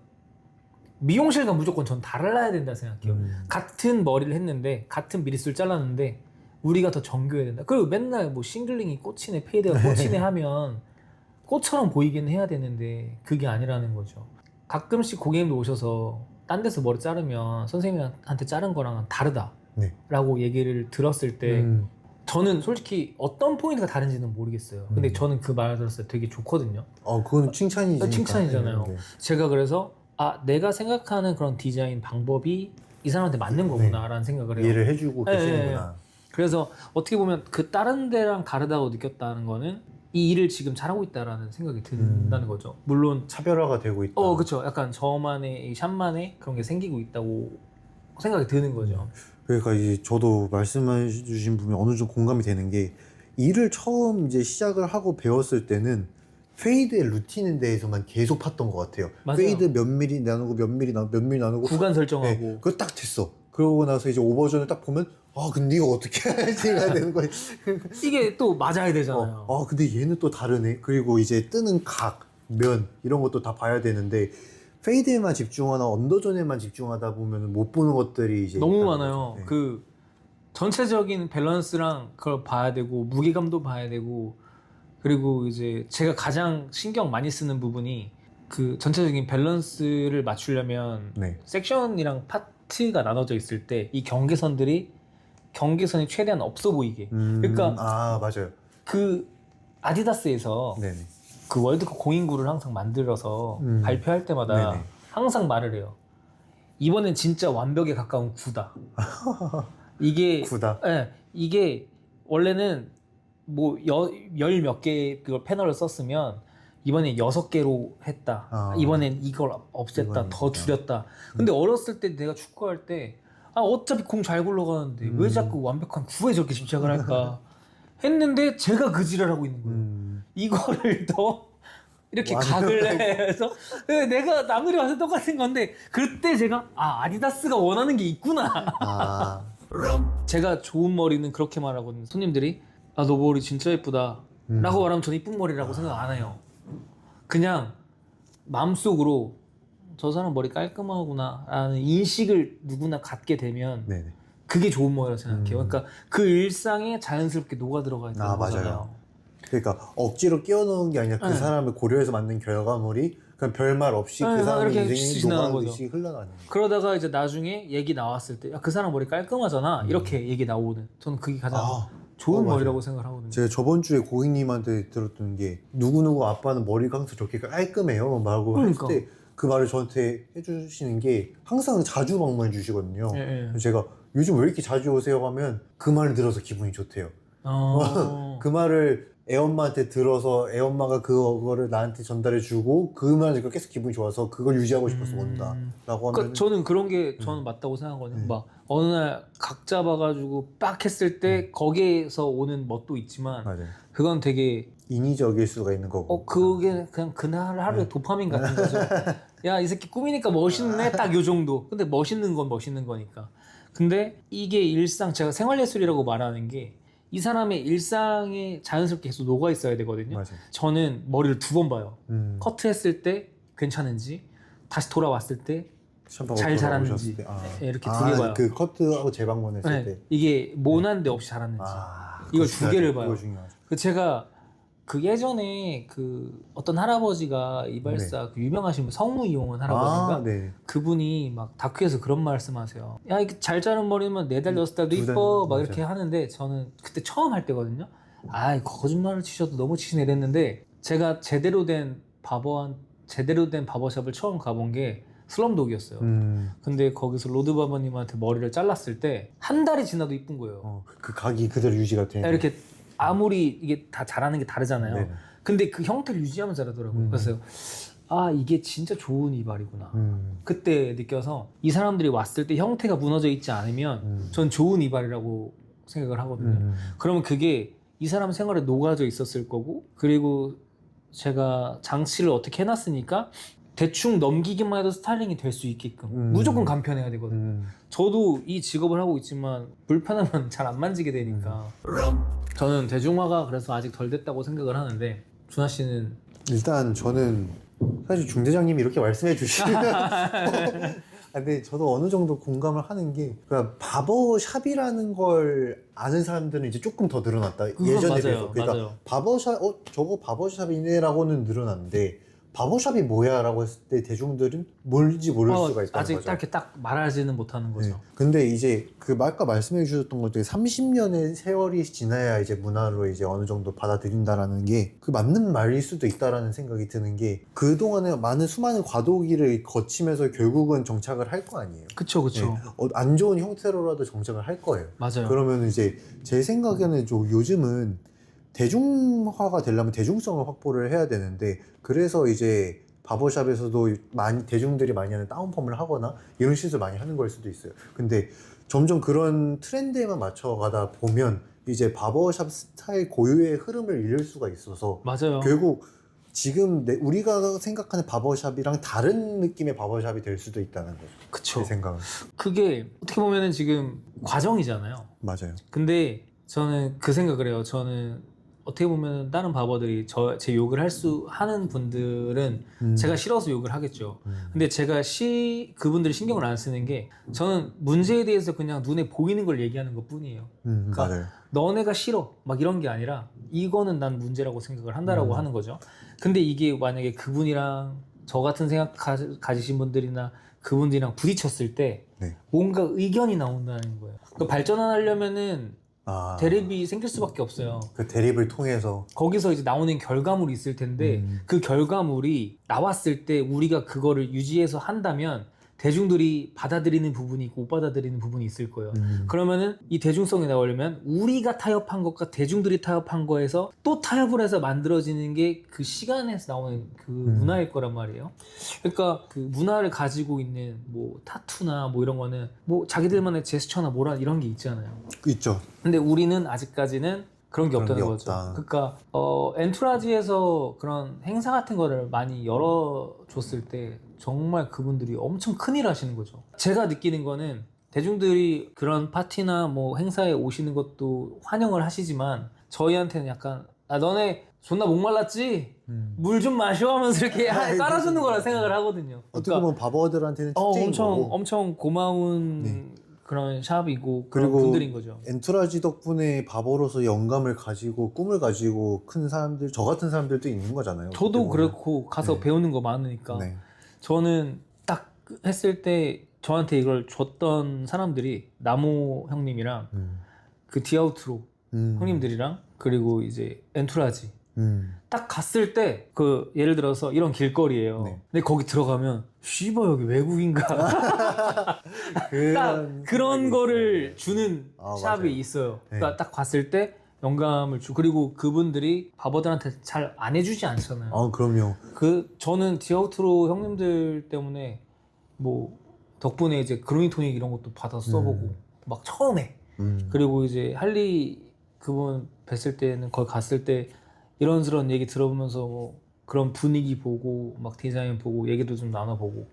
미용실과 무조건 전 달라야 된다 생각해요. 같은 머리를 했는데 같은 미리수를 잘랐는데 우리가 더 정교해야 된다. 그리고 맨날 뭐 싱글링이 꽂히네 페이드가 꽂히네 하면 꽃처럼 보이긴 해야 되는데 그게 아니라는 거죠. 가끔씩 고객님들 오셔서 딴 데서 머리 자르면 선생님한테 자른 거랑은 다르다 네. 라고 얘기를 들었을 때 저는 솔직히 어떤 포인트가 다른지는 모르겠어요. 근데 저는 그 말을 들었을 때 되게 좋거든요. 그건 칭찬이지. 칭찬이잖아요. 네. 제가 그래서 내가 생각하는 그런 디자인 방법이 이 사람한테 맞는 거구나 라는 생각을 해요. 이해를 해주고 네, 계시는구나. 그래서 어떻게 보면 그 다른 데랑 다르다고 느꼈다는 거는 이 일을 지금 잘하고 있다라는 생각이 든다는 거죠. 물론 차별화가 되고 있다. 그렇죠. 약간 저만의 이 샵만의 그런 게 생기고 있다고 생각이 드는 거죠. 그러니까 이제 저도 말씀해 주신 부분이 어느 정도 공감이 되는 게 일을 처음 이제 시작을 하고 배웠을 때는 페이드의 루틴에 대해서만 계속 팠던 것 같아요. 맞아요. 페이드 몇 미리 나누고 몇 미리 나누고 구간 설정하고 네, 그거 딱 됐어. 그러고 나서 이제 오버전을 딱 보면 근데 이거 어떻게 해야지 해야 되는 거야. 이게 또 맞아야 되잖아요. 근데 얘는 또 다르네. 그리고 이제 뜨는 각, 면 이런 것도 다 봐야 되는데 페이드에만 집중하나 언더존에만 집중하다 보면 못 보는 것들이 이제 너무 있다는 많아요. 거죠. 네. 그 전체적인 밸런스랑 그걸 봐야 되고 무게감도 봐야 되고 그리고 이제 제가 가장 신경 많이 쓰는 부분이 그 전체적인 밸런스를 맞추려면 네. 섹션이랑 파트가 나눠져 있을 때 이 경계선이 최대한 없어 보이게. 그러니까 맞아요. 그 아디다스에서 네네. 그 월드컵 공인구를 항상 만들어서 발표할 때마다 네네. 항상 말을 해요. 이번엔 진짜 완벽에 가까운 구다. 이게 구다. 예, 이게 원래는 뭐 열 몇 개 그걸 패널을 썼으면 이번엔 6개로 했다. 이번엔 이걸 없앴다. 이번엔 더 줄였다. 근데 어렸을 때 내가 축구할 때 어차피 공 잘 굴러가는데 왜 자꾸 완벽한 9에 저렇게 집착을 할까 했는데 제가 그 지랄 하고 있는 거예요. 이거를 더 이렇게 각을 해서 내가 남들이 와서 똑같은 건데 그때 제가 아디다스가 원하는 게 있구나. 제가 좋은 머리는 그렇게 말하거든요. 손님들이 너 머리 진짜 예쁘다 라고 말하면 저는 이쁜 머리라고 생각 안 해요. 그냥 마음속으로 저 사람 머리 깔끔하구나 라는 인식을 누구나 갖게 되면 네네. 그게 좋은 머리라고 생각해요. 그러니까 그 일상에 자연스럽게 녹아 들어가 있는 거잖아요. 맞아요. 그러니까 억지로 끼워넣은 게 아니라 그 네. 사람을 고려해서 만든 결과물이 그냥 별말 없이 네, 그 사람의 이렇게 인생이 지나간 녹아가듯이 흘러가는 거예요. 그러다가 이제 나중에 얘기 나왔을 때 그 사람 머리 깔끔하잖아 이렇게 얘기 나오는 저는 그게 가장 좋은 맞아요. 머리라고 생각을 하거든요. 제가 저번 주에 고객님한테 들었던 게 누구누구 아빠는 머리가 항상 저렇게 깔끔해요 말고 그러니까. 했을 때 그 말을 저한테 해주시는 게 항상 자주 방문해 주시거든요. 예, 예. 제가 요즘 왜 이렇게 자주 오세요 하면 그 말을 들어서 기분이 좋대요. 그 말을 애엄마한테 들어서 애엄마가 그거를 나한테 전달해 주고 그 말을 듣고 계속 기분이 좋아서 그걸 유지하고 싶어서 온다 라고 그러니까 하면 저는 그런 게 저는 맞다고 생각하거든요. 막 어느 날 각 잡아가지고 빡 했을 때 거기에서 오는 멋도 있지만 맞아요. 그건 되게 인위적일 수가 있는 거고 그게 그냥 그날 하루의 도파민 같은 거죠. 야, 이 새끼 꾸미니까 멋있네. 딱 요 정도. 근데 멋있는 건 멋있는 거니까. 근데 이게 일상, 제가 생활예술이라고 말하는 게 이 사람의 일상에 자연스럽게 계속 녹아 있어야 되거든요. 맞아요. 저는 머리를 2번 봐요. 커트했을 때 괜찮은지, 다시 돌아왔을 때 샴푸하고 잘 돌아오셨을 자랐는지 때. 네, 이렇게 2개 봐요. 그 커트하고 재방문 했을 네, 때 이게 모난 데 없이 자랐는지. 이걸 그거 2개를 중요하죠. 봐요. 그거 중요하죠. 그 제가 그 예전에 그 어떤 할아버지가 이발사 그 유명하신 분 성우 이용원 할아버지인가 네. 그분이 막 다큐에서 그런 말씀하세요. 야, 이렇게 잘 자른 머리면 4달 6달도 두 달, 이뻐 막 맞아요. 이렇게 하는데 저는 그때 처음 할 때거든요. 아, 거짓말을 치셔도 너무 치시네 이랬는데 제가 제대로 된 바버샵을 처음 가본 게 슬럼독이었어요. 근데 거기서 로드 바버님한테 머리를 잘랐을 때 한 달이 지나도 이쁜 거예요. 그 각이 그대로 유지가 되는 이렇게 아무리 이게 다 잘하는 게 다르잖아요. 네. 근데 그 형태를 유지하면서 잘하더라고요. 그래서 아, 이게 진짜 좋은 이발이구나. 그때 느껴서 이 사람들이 왔을 때 형태가 무너져 있지 않으면 전 좋은 이발이라고 생각을 하거든요. 그러면 그게 이 사람 생활에 녹아져 있었을 거고 그리고 제가 장치를 어떻게 해놨으니까 대충 넘기기만 해도 스타일링이 될 수 있게끔 무조건 간편해야 되거든요. 저도 이 직업을 하고 있지만 불편하면 잘 안 만지게 되니까 저는 대중화가 그래서 아직 덜 됐다고 생각을 하는데 준하 씨는 일단 저는 사실 중대장님이 이렇게 말씀해 주시면 근데 저도 어느 정도 공감을 하는 게 그러니까 바버샵이라는 걸 아는 사람들은 이제 조금 더 늘어났다 예전에 맞아요, 비해서 그러니까 맞아요. 바버샵 저거 바버샵이네라고는 늘어났는데 바버샵이 뭐야 라고 했을 때 대중들은 뭔지 모를 수가 있다는 아직 거죠. 이렇게 딱 말하지는 못하는 거죠. 네. 근데 이제 그 아까 말씀해 주셨던 것들 30년의 세월이 지나야 이제 문화로 이제 어느 정도 받아들인다라는 게 그 맞는 말일 수도 있다라는 생각이 드는 게 그동안에 수많은 과도기를 거치면서 결국은 정착을 할 거 아니에요. 그쵸. 네. 안 좋은 형태로라도 정착을 할 거예요. 맞아요. 그러면 이제 제 생각에는 좀 요즘은 대중화가 되려면 대중성을 확보를 해야 되는데 그래서 이제 바버샵에서도 대중들이 많이 하는 다운펌을 하거나 이런 시술 많이 하는 걸 수도 있어요. 근데 점점 그런 트렌드에만 맞춰가다 보면 이제 바버샵 스타일 고유의 흐름을 잃을 수가 있어서 맞아요. 결국 지금 우리가 생각하는 바버샵이랑 다른 느낌의 바버샵이 될 수도 있다는 거죠. 그쵸. 제 생각은. 그게 어떻게 보면은 지금 과정이잖아요. 맞아요. 근데 저는 그 생각을 해요. 저는 어떻게 보면 다른 바버들이 제 욕을 하는 분들은 제가 싫어서 욕을 하겠죠. 근데 제가 그분들이 신경을 안 쓰는 게 저는 문제에 대해서 그냥 눈에 보이는 걸 얘기하는 것 뿐이에요. 그러니까 맞아요. 너네가 싫어 막 이런 게 아니라 이거는 난 문제라고 생각을 한다라고 하는 거죠. 근데 이게 만약에 그분이랑 저 같은 생각 가지신 분들이나 그분들이랑 부딪혔을 때 네. 뭔가 의견이 나온다는 거예요. 그 발전하려면은 대립이 생길 수밖에 없어요. 그 대립을 통해서 거기서 이제 나오는 결과물이 있을 텐데 그 결과물이 나왔을 때 우리가 그거를 유지해서 한다면 대중들이 받아들이는 부분이 있고 못 받아들이는 부분이 있을 거예요. 그러면은 이 대중성이 나오려면 우리가 타협한 것과 대중들이 타협한 거에서 또 타협을 해서 만들어지는 게 그 시간에서 나오는 그 문화일 거란 말이에요. 그러니까 그 문화를 가지고 있는 뭐 타투나 뭐 이런 거는 뭐 자기들만의 제스처나 뭐라 이런 게 있잖아요. 있죠. 근데 우리는 아직까지는 그런 게 그런 없다는 게 거죠. 없다. 그러니까 엔투라지에서 그런 행사 같은 거를 많이 열어줬을 때 정말 그분들이 엄청 큰일 하시는 거죠. 제가 느끼는 거는 대중들이 그런 파티나 뭐 행사에 오시는 것도 환영을 하시지만 저희한테는 약간 너네 존나 목말랐지? 물 좀 마셔 하면서 이렇게 깔아주는 거라 생각을 하거든요. 어떻게 보면 바버들한테는 특징인 거고 엄청 고마운 네. 그런 샵이고 그런 그리고 분들인 거죠. 엔투라지 덕분에 바버로서 영감을 가지고 꿈을 가지고 큰 사람들 저 같은 사람들도 있는 거잖아요. 저도 어떻게 보면. 그렇고 가서 네. 배우는 거 많으니까 네. 저는 딱 했을 때 저한테 이걸 줬던 사람들이 나모 형님이랑 그 디아우트로 형님들이랑 그리고 이제 엔투라지 딱 갔을 때 그 예를 들어서 이런 길거리예요. 네. 근데 거기 들어가면 씨발 여기 외국인가? 딱 그런 거를 주는 아, 샵이 맞아요. 있어요. 네. 그러니까 딱 봤을 때 영감을 주. 그리고 그분들이 바버들한테 잘 안 해주지 않잖아요. 아, 그럼요. 저는 디아우트로 형님들 때문에 뭐 덕분에 이제 그루밍 토닉 이런 것도 받아서 써보고 막 처음에 그리고 이제 할리 그분 뵀을 때는 거기 갔을 때 이런저런 얘기 들어보면서 뭐 그런 분위기 보고 막 디자인 보고 얘기도 좀 나눠보고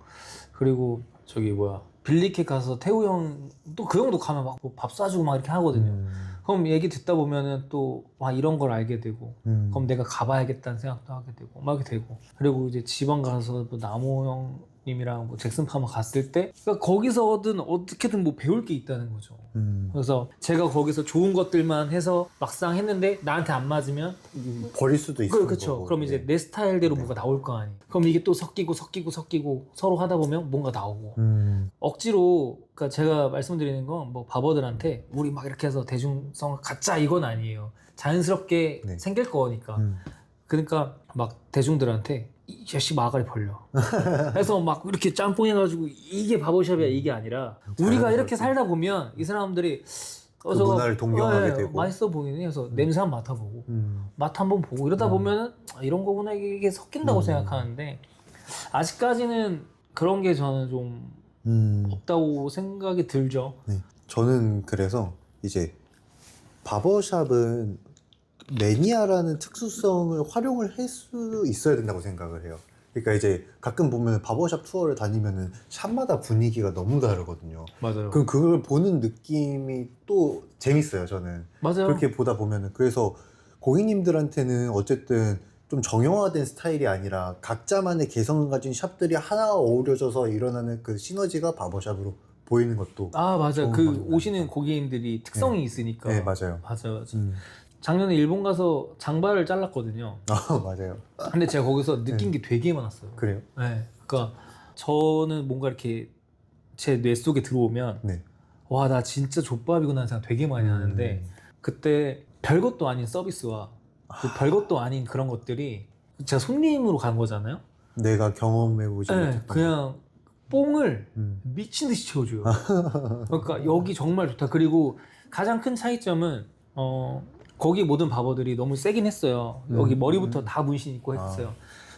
그리고 저기 뭐야 빌리캣 가서 태우 형 또 그 형도 가면 막 밥 사주고 막 이렇게 하거든요. 그럼 얘기 듣다 보면은 또 와 이런 걸 알게 되고 그럼 내가 가봐야겠다는 생각도 하게 되고 막 이렇게 되고 그리고 이제 지방 가서 뭐 나모 형님이랑 뭐 잭슨 파머 갔을 때 그러니까 거기서든 어떻게든 뭐 배울 게 있다는 거죠. 그래서 제가 거기서 좋은 것들만 해서 막상 했는데 나한테 안 맞으면 버릴 수도 있어요. 그렇죠. 그럼 이제 내 스타일대로 뭐가 나올 거 아니에요. 그럼 이게 또 섞이고 서로 하다 보면 뭔가 나오고 억지로 그러니까 제가 말씀드리는 건 뭐 바버들한테 우리 막 이렇게 해서 대중성을 갖자 이건 아니에요. 자연스럽게 네. 생길 거니까. 그러니까 막 대중들한테 이 자식 마가리 벌려. 해서 막 이렇게 짬뽕 해가지고 이게 바버샵이야 이게 아니라 우리가 이렇게 살다 보면 이 사람들이 그 문화를 동경하게 되고. 맛있어 보이네 해서 냄새 한번 맡아보고 맛 한번 보고 이러다 보면은 아, 이런 거구나 이게 섞인다고 생각하는데 아직까지는 그런 게 저는 좀 없다고 생각이 들죠. 네. 저는 그래서 이제 바버샵은 매니아라는 특수성을 활용을 할 수 있어야 된다고 생각을 해요. 그러니까 이제 가끔 보면 바버샵 투어를 다니면은 샵마다 분위기가 너무 다르거든요. 맞아요. 그럼 그걸 보는 느낌이 또 재밌어요, 저는. 맞아요. 그렇게 보다 보면은. 그래서 고객님들한테는 어쨌든 좀 정형화된 스타일이 아니라 각자만의 개성을 가진 샵들이 하나가 어우러져서 일어나는 그 시너지가 바버샵으로 보이는 것도. 아 맞아요. 좋은 그 방법이다. 오시는 고객님들이 특성이 있으니까. 네, 맞아요. 맞아요. 작년에 일본 가서 장발을 잘랐거든요. 아, 맞아요. 근데 제가 거기서 느낀 게 되게 많았어요. 그래요? 네. 그러니까 저는 뭔가 이렇게 제 뇌 속에 들어오면 네. 와 나 진짜 족밥이구나 하는 생각 되게 많이 하는데 그때 별것도 아닌 서비스와 그 별것도 아닌 그런 것들이 제가 손님으로 간 거잖아요. 내가 경험해보지 네, 못했던 그냥 뽕을 미친 듯이 채워줘요. 그러니까 여기 정말 좋다. 그리고 가장 큰 차이점은 거기 모든 바버들이 너무 세긴 했어요. 여기 머리부터 다 문신 있고 했어요.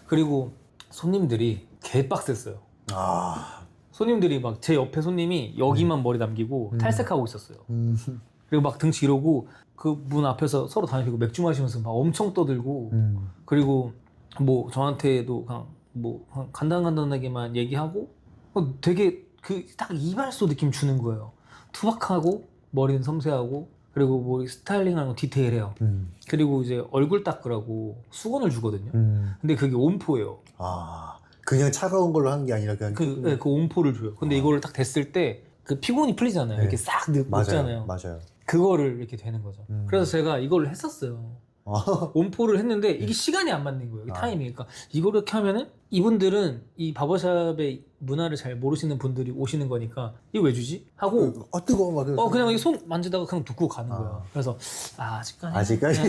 그리고 손님들이 개빡셌어요. 아, 손님들이 막 제 옆에 손님이 여기만 머리 남기고 탈색하고 있었어요. 그리고 막 등치 이러고 그 문 앞에서 서로 다니고 맥주 마시면서 막 엄청 떠들고 그리고 뭐 저한테도 그냥 뭐 간단하게만 얘기하고 되게 그 딱 이발소 느낌 주는 거예요. 투박하고 머리는 섬세하고 그리고 뭐 스타일링하는 거 디테일해요. 그리고 이제 얼굴 닦으라고 수건을 주거든요. 근데 그게 온포예요. 아, 그냥 차가운 걸로 하는 게 아니라 그냥 그 온포를 줘요. 근데 이거를 딱 댔을 때 그 피곤이 풀리잖아요. 네. 이렇게 싹 맞아요. 녹잖아요. 맞아요. 그거를 이렇게 되는 거죠. 그래서 제가 이걸 했었어요. 온포를 했는데 이게 시간이 안 맞는 거예요. 이게 타이밍이. 그러니까 이걸 이렇게 하면은 이분들은 이 바버샵의 문화를 잘 모르시는 분들이 오시는 거니까 이거 왜 주지? 하고 뜨거워 막 그래서. 그냥 이 손 만지다가 그냥 두고 가는 거야. 그래서 아직까지 아직까지.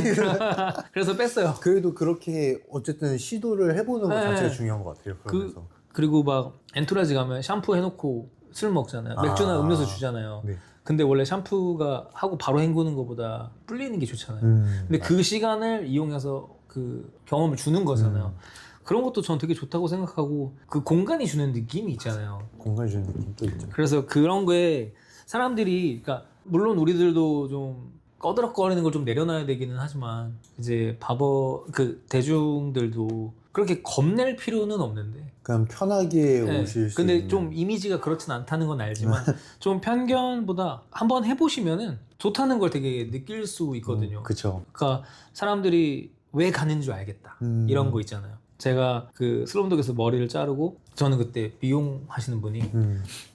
그래서 뺐어요. 그래도 그렇게 어쨌든 시도를 해보는 것 네. 자체가 중요한 것 같아요. 그러면서. 그리고 막 엔토라지 가면 샴푸 해놓고 술 먹잖아요. 맥주나 음료수 주잖아요. 네. 근데 원래 샴푸가 하고 바로 헹구는 것보다 불리는 게 좋잖아요. 근데 그 시간을 이용해서 그 경험을 주는 거잖아요. 그런 것도 전 되게 좋다고 생각하고 그 공간이 주는 느낌이 있잖아요. 공간 주는 느낌도 있죠. 그래서 그런 거에 사람들이 그러니까 물론 우리들도 좀 꺼드럭거리는 걸 좀 내려놔야 되기는 하지만 이제 그 대중들도 그렇게 겁낼 필요는 없는데 그냥 편하게 네. 오실 수 근데 있는. 좀 이미지가 그렇진 않다는 건 알지만 좀 편견보다 한번 해보시면은 좋다는 걸 되게 느낄 수 있거든요. 그쵸. 그러니까 사람들이 왜 가는 줄 알겠다 이런 거 있잖아요. 제가 그 슬럼독에서 머리를 자르고 저는 그때 미용 하시는 분이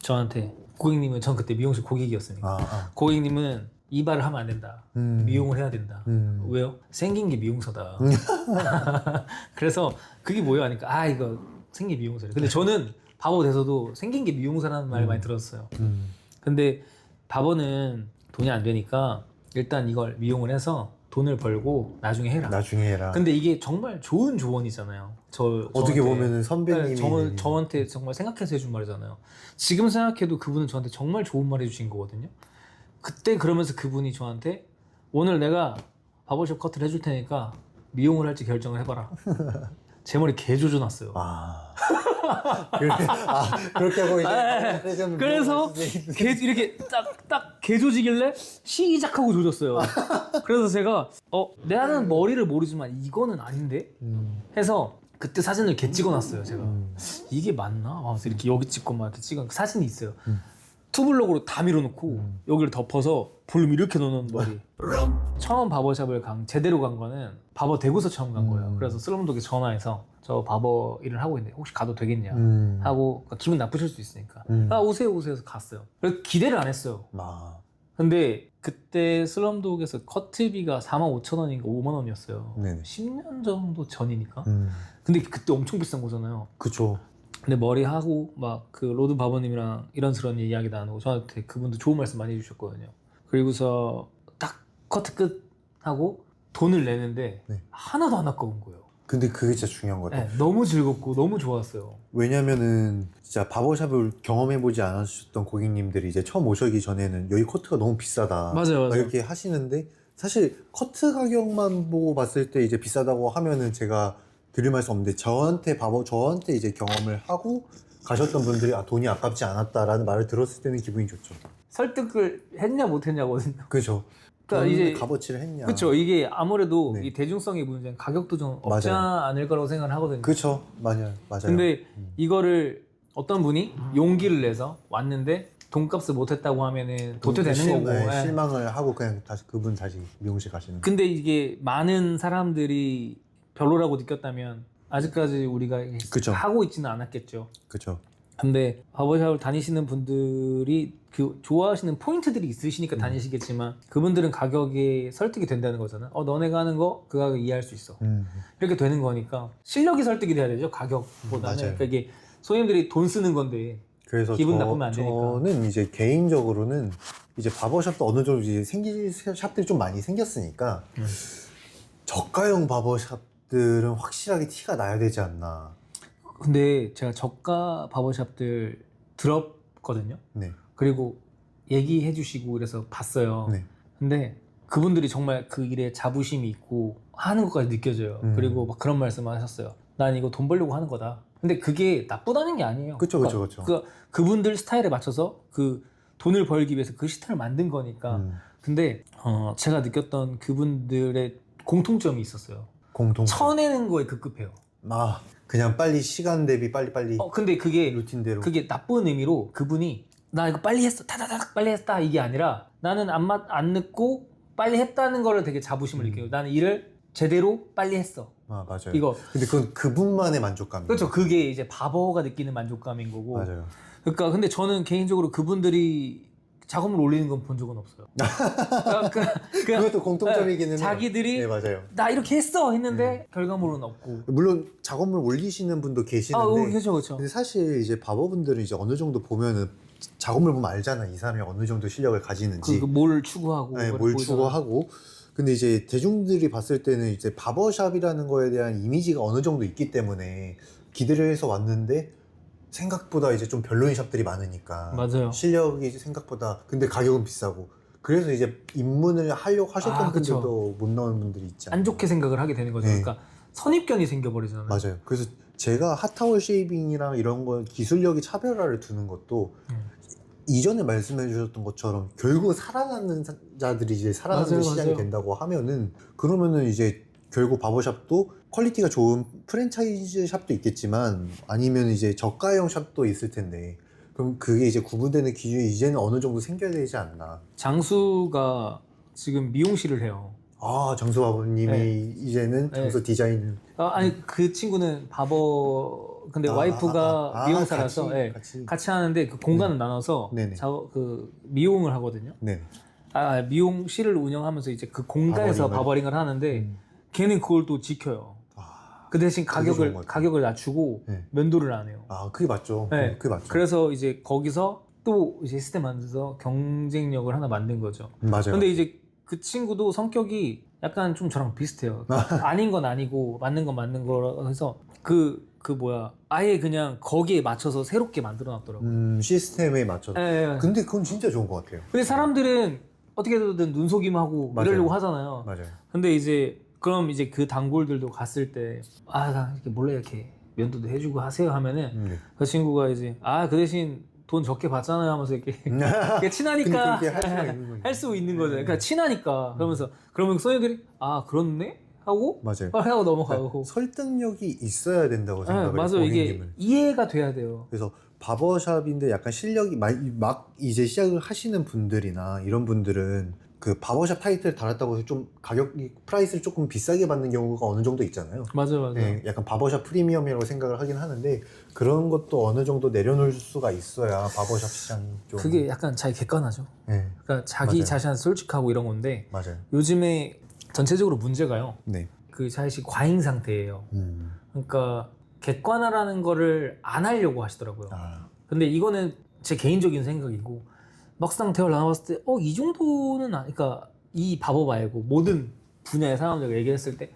저한테 고객님은 전 그때 미용실 고객이었으니까 고객님은 이발을 하면 안 된다. 미용을 해야 된다. 왜요? 생긴 게 미용사다. 그래서 그게 뭐예요? 하니까 이거 생긴 게 미용사래. 근데 저는 바버 돼서도 생긴 게 미용사라는 말 많이 들었어요. 근데 바버는 돈이 안 되니까 일단 이걸 미용을 해서 돈을 벌고 나중에 해라. 나중에 해라. 근데 이게 정말 좋은 조언이잖아요. 어떻게 저한테. 보면은 선배님이 저한테 정말 생각해서 해준 말이잖아요. 지금 생각해도 그분은 저한테 정말 좋은 말 해주신 거거든요. 그때 그러면서 그분이 저한테 오늘 내가 바버샵 커트를 해줄 테니까 미용을 할지 결정을 해봐라. 제 머리 개 조져놨어요. 그렇게 하고 이제 그래서 이렇게 딱 개 조지길래 시작하고 조졌어요. 그래서 제가 나는 머리를 모르지만 이거는 아닌데 해서 그때 사진을 개 찍어놨어요. 제가 이게 맞나? 그래서 이렇게 여기 찍고 막 이렇게 찍은 사진이 있어요. 투블럭으로 다 밀어놓고 여기를 덮어서 볼륨 이렇게 넣는 머리. 처음 바버샵을 제대로 간 거는 바버 대구서 처음 간 거예요. 그래서 슬럼독에 전화해서 저 바버 일을 하고 있는데 혹시 가도 되겠냐 하고 기분 나쁘실 수 있으니까 오세요 해서 갔어요. 그래서 기대를 안 했어요. 근데 그때 슬럼독에서 커트비가 45,000원인가 5만원이었어요. 10년 정도 전이니까. 근데 그때 엄청 비싼 거잖아요. 그쵸. 근데 머리하고 막 그 로드 바버님이랑 이런저런 이야기 나누고 저한테 그분도 좋은 말씀 많이 해주셨거든요. 그리고서 딱 커트 끝 하고 돈을 내는데 하나도 안 아까운 거예요. 근데 그게 진짜 중요한 것 같아요. 너무 즐겁고 너무 좋았어요. 왜냐면은 진짜 바버샵을 경험해보지 않으셨던 고객님들이 이제 처음 오시기 전에는 여기 커트가 너무 비싸다 맞아요. 막 이렇게 하시는데 사실 커트 가격만 보고 봤을 때 이제 비싸다고 하면은 제가 드릴 말씀 없는데 저한테 이제 경험을 하고 가셨던 분들이 돈이 아깝지 않았다라는 말을 들었을 때는 기분이 좋죠. 설득을 했냐 못 했냐거든요. 그죠. 그러니까 이제 값어치를 했냐. 그렇죠. 이게 아무래도 네. 이 대중성의 문제는 가격도 좀 없지 않을 거라고 생각을 하거든요. 그렇죠. 맞아요. 근데 이거를 어떤 분이 용기를 내서 왔는데 돈값을 못했다고 하면은 도태되는 거고. 실망을 하고 그냥 그분 다시 미용실 가시는. 근데 이게 많은 사람들이 별로라고 느꼈다면 아직까지 우리가 그쵸. 하고 있지는 않았겠죠. 그렇죠. 근데 바버샵을 다니시는 분들이 그 좋아하시는 포인트들이 있으시니까 다니시겠지만 그분들은 가격에 설득이 된다는 거잖아. 너네가 하는 거 그 가격 이해할 수 있어. 이렇게 되는 거니까 실력이 설득이 돼야 되죠. 가격보다는. 그러니까 이게 손님들이 돈 쓰는 건데 그래서 기분 나쁘면 안 되니까. 저는 이제 개인적으로는 이제 바버샵도 어느 정도 이제 생긴 샵들이 좀 많이 생겼으니까 저가형 바버샵들은 확실하게 티가 나야 되지 않나. 근데 제가 저가 바버샵들 들었거든요. 네. 그리고 얘기해 주시고 그래서 봤어요. 네. 근데 그분들이 정말 그 일에 자부심이 있고 하는 것까지 느껴져요. 그리고 막 그런 말씀을 하셨어요. 난 이거 돈 벌려고 하는 거다. 근데 그게 나쁘다는 게 아니에요. 그쵸. 그분들 스타일에 맞춰서 그 돈을 벌기 위해서 그 시스템을 만든 거니까. 근데 제가 느꼈던 그분들의 공통점이 있었어요. 쳐내는 거에 급급해요. 그냥 빨리 시간 대비 빨리. 근데 그게 루틴대로. 그게 나쁜 의미로 그분이 나 이거 빨리 했어, 타다닥 빨리 했다 이게 아니라 나는 안 늦고 빨리 했다는 거를 되게 자부심을 느껴요. 나는 일을 제대로 빨리 했어. 맞아요. 이거. 근데 그건 그분만의 만족감. 그렇죠. 그게 이제 바버가 느끼는 만족감인 거고. 맞아요. 그러니까 근데 저는 개인적으로 그분들이 작업을 올리는 건 본 적은 없어요. 그것도 공통점이기는 해요. 자기들이 네, 맞아요. 나 이렇게 했어 했는데 결과물은 없고. 물론 작업물 올리시는 분도 계시는데 그렇죠. 근데 사실 이제 바버분들은 이제 어느 정도 보면은 작업물 보면 알잖아. 이 사람이 어느 정도 실력을 가지는지. 뭘 추구하고. 뭘 추구하고. 근데 이제 대중들이 봤을 때는 이제 바버샵이라는 거에 대한 이미지가 어느 정도 있기 때문에 기대를 해서 왔는데 생각보다 이제 좀 별로인 샵들이 많으니까. 맞아요. 실력이 생각보다 근데 가격은 비싸고. 그래서 이제 입문을 하려고 하셨던 분들도 못 나오는 분들이 있잖아요. 안 좋게 생각을 하게 되는 거죠. 그러니까 선입견이 생겨버리잖아요. 맞아요. 그래서 제가 핫타월 쉐이빙이랑 이런 거 기술력이 차별화를 두는 것도 이전에 말씀해 주셨던 것처럼 결국 살아남는 자들이 이제 살아남는 시장이 된다고 하면은 그러면은 이제 결국 바버샵도 퀄리티가 좋은 프랜차이즈 샵도 있겠지만 아니면 이제 저가형 샵도 있을 텐데 그럼 그게 이제 구분되는 기준이 이제는 어느 정도 생겨야 되지 않나. 장수가 지금 미용실을 해요. 장수 바버님이 이제는 장수 디자인. 아니 그 친구는 바버 근데 와이프가 미용사라서 같이 하는데 그 공간을 나눠서 그 미용을 하거든요. 미용실을 운영하면서 이제 그 공간에서 바버링을 하는데 걔는 그걸 또 지켜요. 그 대신 가격을 낮추고 면도를 안 해요. 그게 맞죠. 그게 맞죠. 그래서 이제 거기서 또 이제 시스템 만들어서 경쟁력을 하나 만든 거죠. 맞아요. 근데 이제 그 친구도 성격이 약간 좀 저랑 비슷해요. 아닌 건 아니고 맞는 건 맞는 거라 해서 뭐야 아예 그냥 거기에 맞춰서 새롭게 만들어 놨더라고요. 시스템에 맞춰서. 예, 예. 근데 그건 진짜 좋은 것 같아요. 근데 사람들은 어떻게든 눈속임하고 맞아요. 이러려고 하잖아요. 맞아요. 근데 이제 그럼 이제 그 단골들도 갔을 때 나 이렇게 몰래 이렇게 면도도 해주고 하세요 하면은 네. 그 친구가 이제 그 대신 돈 적게 받잖아요 하면서 이렇게 이게 친하니까 근데 그렇게 할 수가 있는 거죠. 할 수 있는 거죠. 네. 그러니까 친하니까 그러면서 그러면 소녀들이 그렇네 하고 맞아요. 하고 넘어가고. 설득력이 있어야 된다고 생각을 해요. 맞아요. 이게 고객님은. 이해가 돼야 돼요. 그래서 바버샵인데 약간 실력이 막 이제 시작을 하시는 분들이나 이런 분들은 그 바버샵 타이틀 달았다고 해서 좀 가격이 프라이스를 조금 비싸게 받는 경우가 어느 정도 있잖아요. 맞아요. 네, 약간 바버샵 프리미엄이라고 생각을 하긴 하는데 그런 것도 어느 정도 내려놓을 수가 있어야 바버샵 시장이 좀 그게 약간 자기 객관하죠. 네, 그러니까 자기 맞아요. 자신한테 솔직하고 이런 건데 맞아요. 요즘에 전체적으로 문제가요. 네. 그 자신이 과잉 상태예요. 그러니까 객관화라는 거를 안 하려고 하시더라고요. 근데 이거는 제 개인적인 생각이고 막상 대화를 나눠봤을 때 이 정도는 그러니까 이 바보 말고 모든 분야의 사람들과 얘기했을 때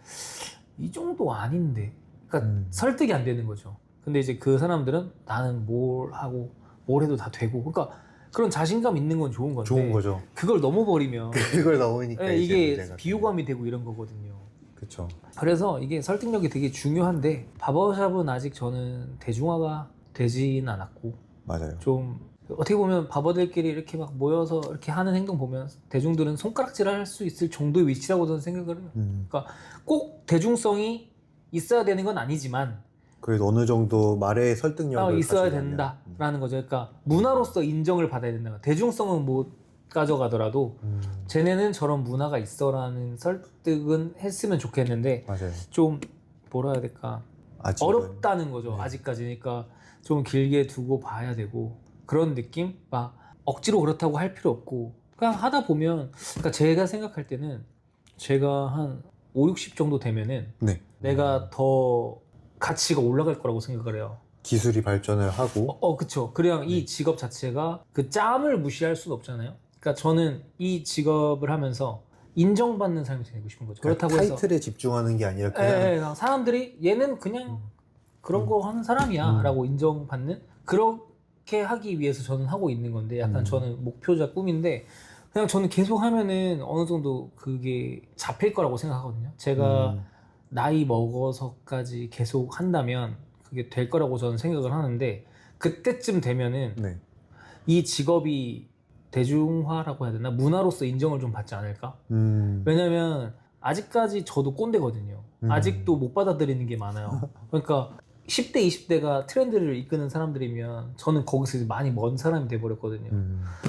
이 정도 아닌데 그러니까 설득이 안 되는 거죠. 근데 이제 그 사람들은 나는 뭘 하고 뭘 해도 다 되고 그러니까 그런 자신감 있는 건 좋은 건데 좋은 거죠. 그걸 넘어버리면 그걸 넣으니까 네, 이제 이게 문제가 비호감이 되고 이런 거거든요. 그렇죠. 그래서 이게 설득력이 되게 중요한데 바버샵은 아직 저는 대중화가 되진 않았고 맞아요. 좀 어떻게 보면 바버들끼리 이렇게 막 모여서 이렇게 하는 행동 보면 대중들은 손가락질 할 수 있을 정도의 위치라고 저는 생각을 해요. 그러니까 꼭 대중성이 있어야 되는 건 아니지만 그래도 어느 정도 말의 설득력을 있어야 가지려면. 된다라는 거죠. 그러니까 문화로서 인정을 받아야 된다. 대중성은 못 가져가더라도 쟤네는 저런 문화가 있어라는 설득은 했으면 좋겠는데 맞아요. 좀 뭐라 해야 될까 아직은. 어렵다는 거죠. 네. 아직까지니까 좀 길게 두고 봐야 되고 그런 느낌? 막 억지로 그렇다고 할 필요 없고 그냥 하다 보면 그러니까 제가 생각할 때는 제가 한 5, 60 정도 되면은 네. 내가 더 가치가 올라갈 거라고 생각을 해요. 기술이 발전을 하고 그쵸. 그냥 이 직업 자체가 그 짬을 무시할 수는 없잖아요. 그러니까 저는 이 직업을 하면서 인정받는 삶이 되고 싶은 거죠. 그렇다고 해서 타이틀에 집중하는 게 아니라 그냥 그냥 사람들이 얘는 그냥 그런 거 하는 사람이야 라고 인정받는 그렇게 하기 위해서 저는 하고 있는 건데 약간 저는 목표자 꿈인데 그냥 저는 계속 하면은 어느 정도 그게 잡힐 거라고 생각하거든요. 제가 나이 먹어서까지 계속 한다면 그게 될 거라고 저는 생각을 하는데 그때쯤 되면은 네. 이 직업이 대중화라고 해야 되나? 문화로서 인정을 좀 받지 않을까? 음. 왜냐면 아직까지 저도 꼰대거든요. 아직도 못 받아들이는 게 많아요. 그러니까 10대, 20대가 트렌드를 이끄는 사람들이면 저는 거기서 이제 많이 먼 사람이 돼버렸거든요.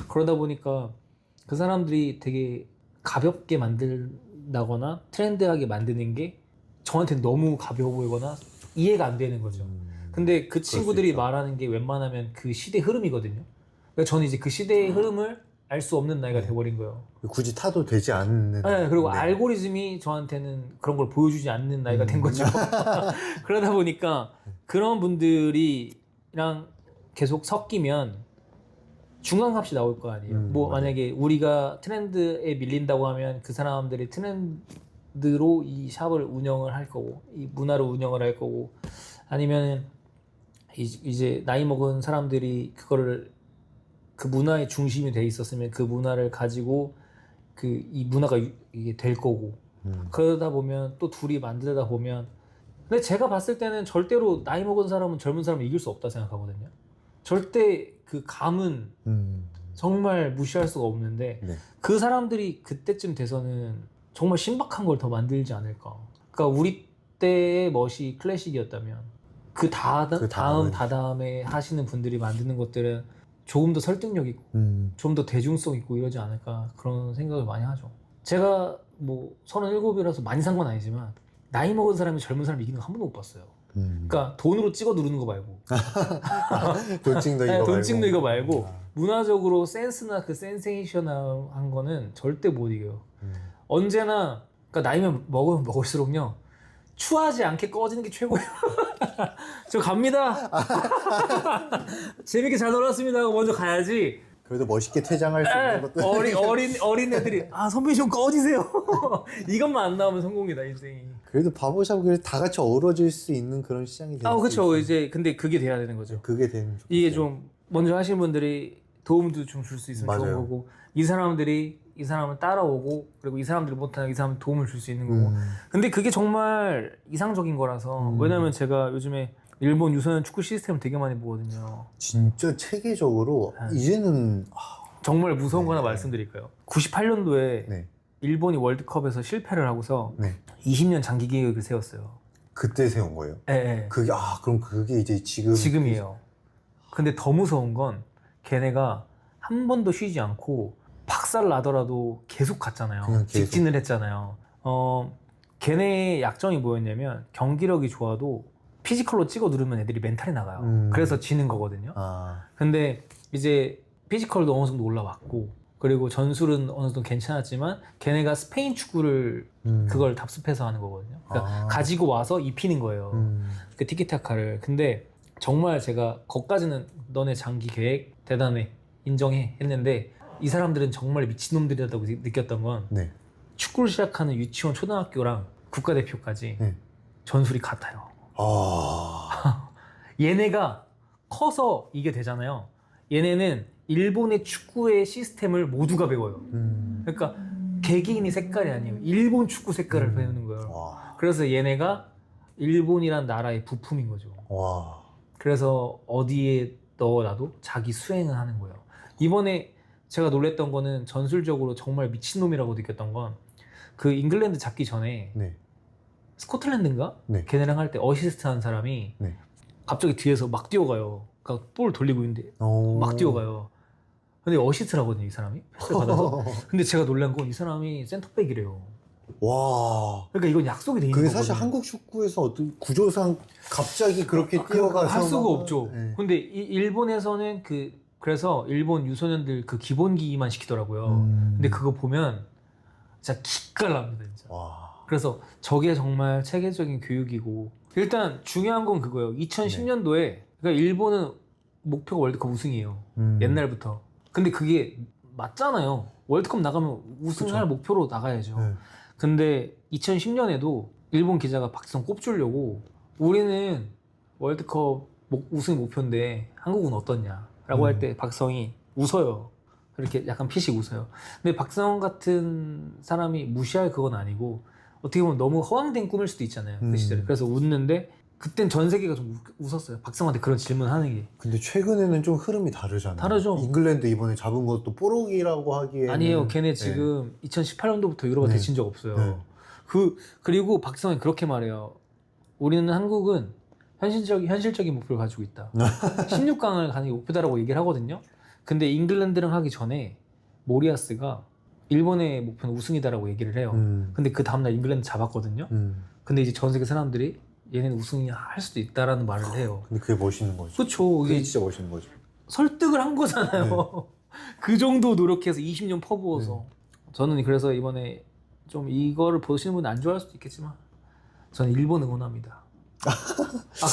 그러다 보니까 그 사람들이 되게 가볍게 만든다거나 트렌드하게 만드는 게 저한테는 너무 가벼워 보이거나 이해가 안 되는 거죠. 근데 그 친구들이 말하는 게 웬만하면 그 시대 흐름이거든요. 그러니까 저는 이제 그 시대의 흐름을 알 수 없는 나이가 돼버린 거예요. 굳이 타도 되지 않는. 네, 그리고 네. 알고리즘이 저한테는 그런 걸 보여주지 않는 나이가 된 거죠. 그러다 보니까 그런 분들이랑 계속 섞이면 중간값이 나올 거 아니에요. 뭐 맞아요. 만약에 우리가 트렌드에 밀린다고 하면 그 사람들이 트렌드로 이 샵을 운영을 할 거고 이 문화를 운영을 할 거고 아니면 이제 나이 먹은 사람들이 그거를 그 문화의 중심이 돼 있었으면 그 문화를 가지고 그 이 문화가 이게 될 거고 그러다 보면 또 둘이 만들다 보면 근데 제가 봤을 때는 절대로 나이 먹은 사람은 젊은 사람을 이길 수 없다 생각하거든요. 절대 그 감은 정말 무시할 수가 없는데 네. 그 사람들이 그때쯤 돼서는 정말 신박한 걸 더 만들지 않을까. 그러니까 우리 때의 멋이 클래식이었다면 그 다음에 하시는 분들이 만드는 것들은 조금 더 설득력 있고 좀 더 대중성 있고 이러지 않을까 그런 생각을 많이 하죠. 제가 뭐 37이라서 많이 산 건 아니지만 나이 먹은 사람이 젊은 사람 이기는 거 한 번도 못 봤어요. 그러니까 돈으로 찍어 누르는 거 말고 돈 찍는 네, 이거 돈 말고. 찍는 이거 말고 문화적으로 센스나 그 센세이셔널한 거는 절대 못 이겨요. 언제나 그러니까 나이면 먹으면 먹을수록요 추하지 않게 꺼지는 게 최고예요. 저 갑니다. 재밌게 잘 놀았습니다 하고 먼저 가야지 그래도 멋있게 퇴장할 수 있는 것도 어린 애들이 선배님 좀 꺼지세요. 이것만 안 나오면 성공이다 인생이. 그래도 바보샵 그래도 다 같이 어우러질 수 있는 그런 시장이 되는 그렇죠. 이제 근데 그게 돼야 되는 거죠. 그게 되는 이게 좀 먼저 하시는 분들이 도움도 좀 줄 수 있으면 좋은 맞아요. 거고 이 사람을 따라오고 그리고 이 사람들이 못하는 이 사람 도움을 줄 수 있는 거고 근데 그게 정말 이상적인 거라서 왜냐면 제가 요즘에 일본 유소년 축구 시스템을 되게 많이 보거든요. 진짜 체계적으로 이제는 정말 무서운 거 하나 말씀드릴까요? 98년도에 네. 일본이 월드컵에서 실패를 하고서 네. 20년 장기 계획을 세웠어요. 그때 세운 거예요. 네. 그게 그럼 그게 이제 지금이에요. 근데 더 무서운 건 걔네가 한 번도 쉬지 않고 박살 나더라도 계속 갔잖아요. 그냥 계속. 직진을 했잖아요. 걔네의 약점이 뭐였냐면 경기력이 좋아도 피지컬로 찍어 누르면 애들이 멘탈이 나가요. 그래서 지는 거거든요. 근데 이제 피지컬도 어느 정도 올라왔고 그리고 전술은 어느 정도 괜찮았지만 걔네가 스페인 축구를 그걸 답습해서 하는 거거든요. 그러니까 가지고 와서 입히는 거예요. 그 티키타카를. 근데 정말 제가 거기까지는 너네 장기 계획 대단해 인정해 했는데 이 사람들은 정말 미친놈들이라고 느꼈던 건 네. 축구를 시작하는 유치원 초등학교랑 국가대표까지 네. 전술이 같아요. 얘네가 커서 이게 되잖아요. 얘네는 일본의 축구의 시스템을 모두가 배워요. 그러니까 개개인의 색깔이 아니에요. 일본 축구 색깔을 배우는 거예요. 그래서 얘네가 일본이란 나라의 부품인 거죠. 그래서 어디에 넣어놔도 자기 수행을 하는 거예요. 이번에 제가 놀랬던 거는 전술적으로 정말 미친놈이라고 느꼈던 건 그 잉글랜드 잡기 전에 네. 스코틀랜드인가? 네. 걔네랑 할 때 어시스트 한 사람이 네. 갑자기 뒤에서 막 뛰어가요. 그러니까 볼 돌리고 있는데 막 뛰어가요. 근데 어시스트라거든요, 이 사람이. 패스를 받아서. 근데 제가 놀란 건 이 사람이 센터백이래요. 와. 그러니까 이건 약속이 돼 있는 그게 거거든요. 사실 한국 축구에서 어떤 구조상 갑자기 그렇게 뛰어가서 할 수가 막- 없죠. 네. 근데 일본에서는 그래서 일본 유소년들 그 기본기만 시키더라고요. 근데 그거 보면 진짜 기깔납니다, 진짜. 와. 그래서 저게 정말 체계적인 교육이고 일단 중요한 건 그거예요. 2010년도에 그러니까 일본은 목표가 월드컵 우승이에요. 옛날부터. 근데 그게 맞잖아요. 월드컵 나가면 우승할 그쵸. 목표로 나가야죠. 네. 근데 2010년에도 일본 기자가 박지성 꼽주려고 우리는 월드컵 우승이 목표인데 한국은 어떻냐라고 할 때 박지성이 웃어요. 이렇게 약간 피식 웃어요. 근데 박지성 같은 사람이 무시할 그건 아니고 어떻게 보면 너무 허황된 꿈일 수도 있잖아요. 그 시절에. 그래서 웃는데 그땐 전 세계가 좀 웃었어요. 박지성한테 그런 질문하는 게. 근데 최근에는 좀 흐름이 다르잖아요. 다르죠. 잉글랜드 이번에 잡은 것도 뽀록이라고 하기에는 아니에요. 걔네 네. 지금 2018년도부터 유로가 네. 데친 적 없어요. 네. 그리고 박지성이 그렇게 말해요. 우리는 한국은 현실적인 목표를 가지고 있다. 16강을 가는 게 목표다라고 얘기를 하거든요. 근데 잉글랜드랑 하기 전에 모리아스가 일본의 목표는 우승이다라고 얘기를 해요. 근데 그 다음날 잉글랜드 잡았거든요. 근데 이제 전 세계 사람들이 얘네는 우승이 할 수도 있다라는 말을 해요. 근데 그게 멋있는 거죠. 그렇죠. 그게 이게 진짜 멋있는 거죠. 설득을 한 거잖아요. 그 정도 노력해서 20년 퍼부어서. 저는 그래서 이번에 좀 이거를 보시는 분은 안 좋아할 수도 있겠지만 저는 일본 응원합니다.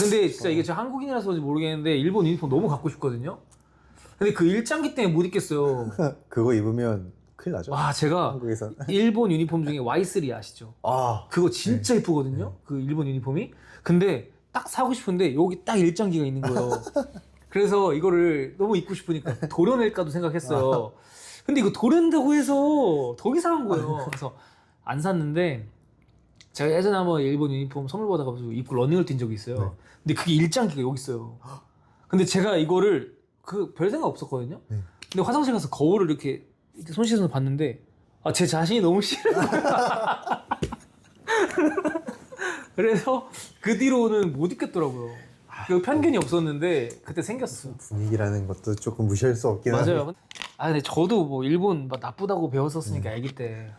근데 진짜 이게 저 한국인이라서 그런지 모르겠는데 일본 유니폼 너무 갖고 싶거든요. 근데 그 일장기 때문에 못 입겠어요. 그거 입으면 큰일 나죠. 와, 제가 한국에서. 일본 유니폼 중에 Y3 아시죠? 그거 진짜 이쁘거든요. 그 일본 유니폼이. 근데 딱 사고 싶은데 여기 딱 일장기가 있는 거예요. 그래서 이거를 너무 입고 싶으니까 도려낼까도 생각했어요. 근데 이거 도련다고 해서 더 이상한 거예요. 그래서 안 샀는데 제가 예전에 한번 일본 유니폼 선물 받아가지고 입고 러닝을 뛴 적이 있어요. 근데 그게 일장기가 여기 있어요. 근데 제가 이거를 별 생각 없었거든요. 근데 화장실 가서 거울을 이렇게 손 씻어서 봤는데 제 자신이 너무 싫은 거야. 그래서 그 뒤로는 못 입겠더라고요. 그 편견이 없었는데 그때 생겼어. 분위기라는 것도 조금 무시할 수 없긴 한데. 맞아요. 근데 저도 뭐 일본 막 나쁘다고 배웠었으니까 아기 때.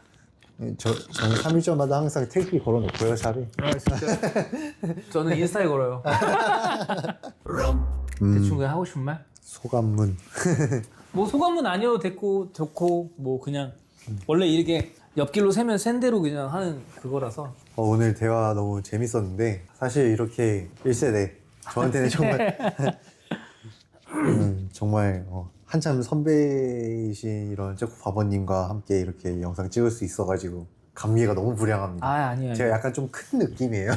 저는 3일전마다 항상 택시 걸어놓고요, 샵에. 진짜. 저는 인스타에 걸어요. 대충 그냥 하고 싶은 말? 소감문. 뭐 소감은 아니어도 좋고 뭐 그냥 원래 이렇게 옆길로 세면 센 대로 그냥 하는 그거라서. 오늘 대화 너무 재밌었는데 사실 이렇게 1세대 저한테는 정말 정말 한참 선배이신 이런 제코 바버님과 함께 이렇게 영상 찍을 수 있어가지고 감미가 너무 불량합니다. 아니에요. 제가 약간 좀 큰 느낌이에요.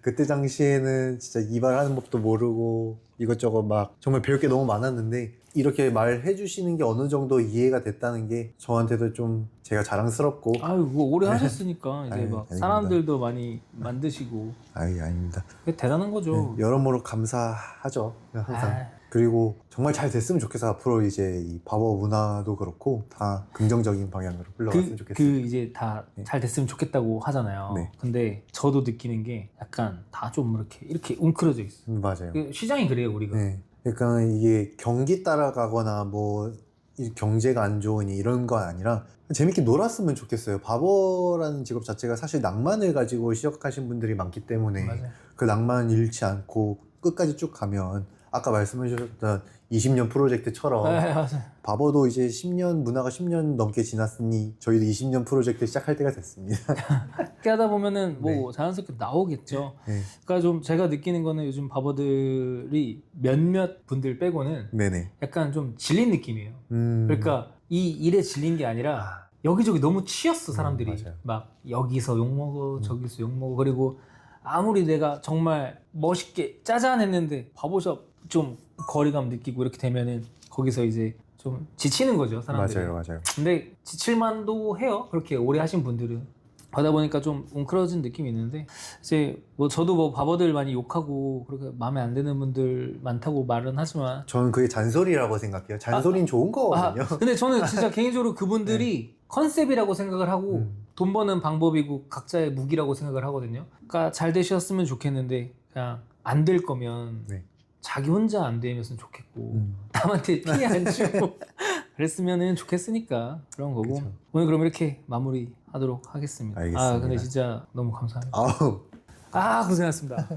그때 당시에는 진짜 이발하는 법도 모르고 이것저것 막 정말 배울 게 너무 많았는데 이렇게 말해 주시는 게 어느 정도 이해가 됐다는 게 저한테도 좀 제가 자랑스럽고 아유, 뭐 오래 하셨으니까 이제 아유, 막 아닙니다. 사람들도 많이 만드시고 아닙니다. 그게 대단한 거죠. 네, 여러모로 감사하죠. 항상. 아. 그리고 정말 잘 됐으면 좋겠어. 앞으로 이제 이 바버 문화도 그렇고 다 긍정적인 방향으로 흘러갔으면 좋겠어요. 이제 다 잘 됐으면 좋겠다고 하잖아요. 네. 근데 저도 느끼는 게 약간 다 좀 이렇게 웅크려져 있어. 맞아요. 그 시장이 그래요, 우리가. 네. 그러니까 이게 경기 따라가거나 뭐 이 경제가 안 좋으니 이런 건 아니라 재밌게 놀았으면 좋겠어요. 바버라는 직업 자체가 사실 낭만을 가지고 시작하신 분들이 많기 때문에 맞아요. 그 낭만 잃지 않고 끝까지 쭉 가면 아까 말씀해 주셨던 20년 프로젝트처럼 네, 맞아요. 바버도 이제 10년 문화가 10년 넘게 지났으니 저희도 20년 프로젝트 시작할 때가 됐습니다. 그렇게 하다 보면은 뭐 자연스럽게 나오겠죠. 네. 그러니까 좀 제가 느끼는 거는 요즘 바버들이 몇몇 분들 빼고는 네네. 약간 좀 질린 느낌이에요. 그러니까 이 일에 질린 게 아니라 여기저기 너무 치였어 사람들이. 맞아요. 막 여기서 욕먹어 저기서 욕먹어. 그리고 아무리 내가 정말 멋있게 짜잔 했는데 바버샵 좀 거리감 느끼고 이렇게 되면은 거기서 이제 좀 지치는 거죠 사람들이. 맞아요. 근데 지칠만도 해요. 그렇게 오래 하신 분들은. 하다 보니까 좀 웅크러진 느낌이 있는데 이제 뭐 저도 뭐 바버들 많이 욕하고 그렇게 마음에 안 드는 분들 많다고 말은 하지만 저는 그게 잔소리라고 생각해요. 잔소리는 좋은 거거든요. 근데 저는 진짜 개인적으로 그분들이 컨셉이라고 생각을 하고 돈 버는 방법이고 각자의 무기라고 생각을 하거든요. 그러니까 잘 되셨으면 좋겠는데 그냥 안 될 거면 네. 자기 혼자 안 되면 좋겠고 남한테 피해 안 주고 그랬으면 좋겠으니까 그런 거고 그쵸. 오늘 그럼 이렇게 마무리하도록 하겠습니다. 알겠습니다. 근데 진짜 너무 감사합니다. 아우 고생하셨습니다.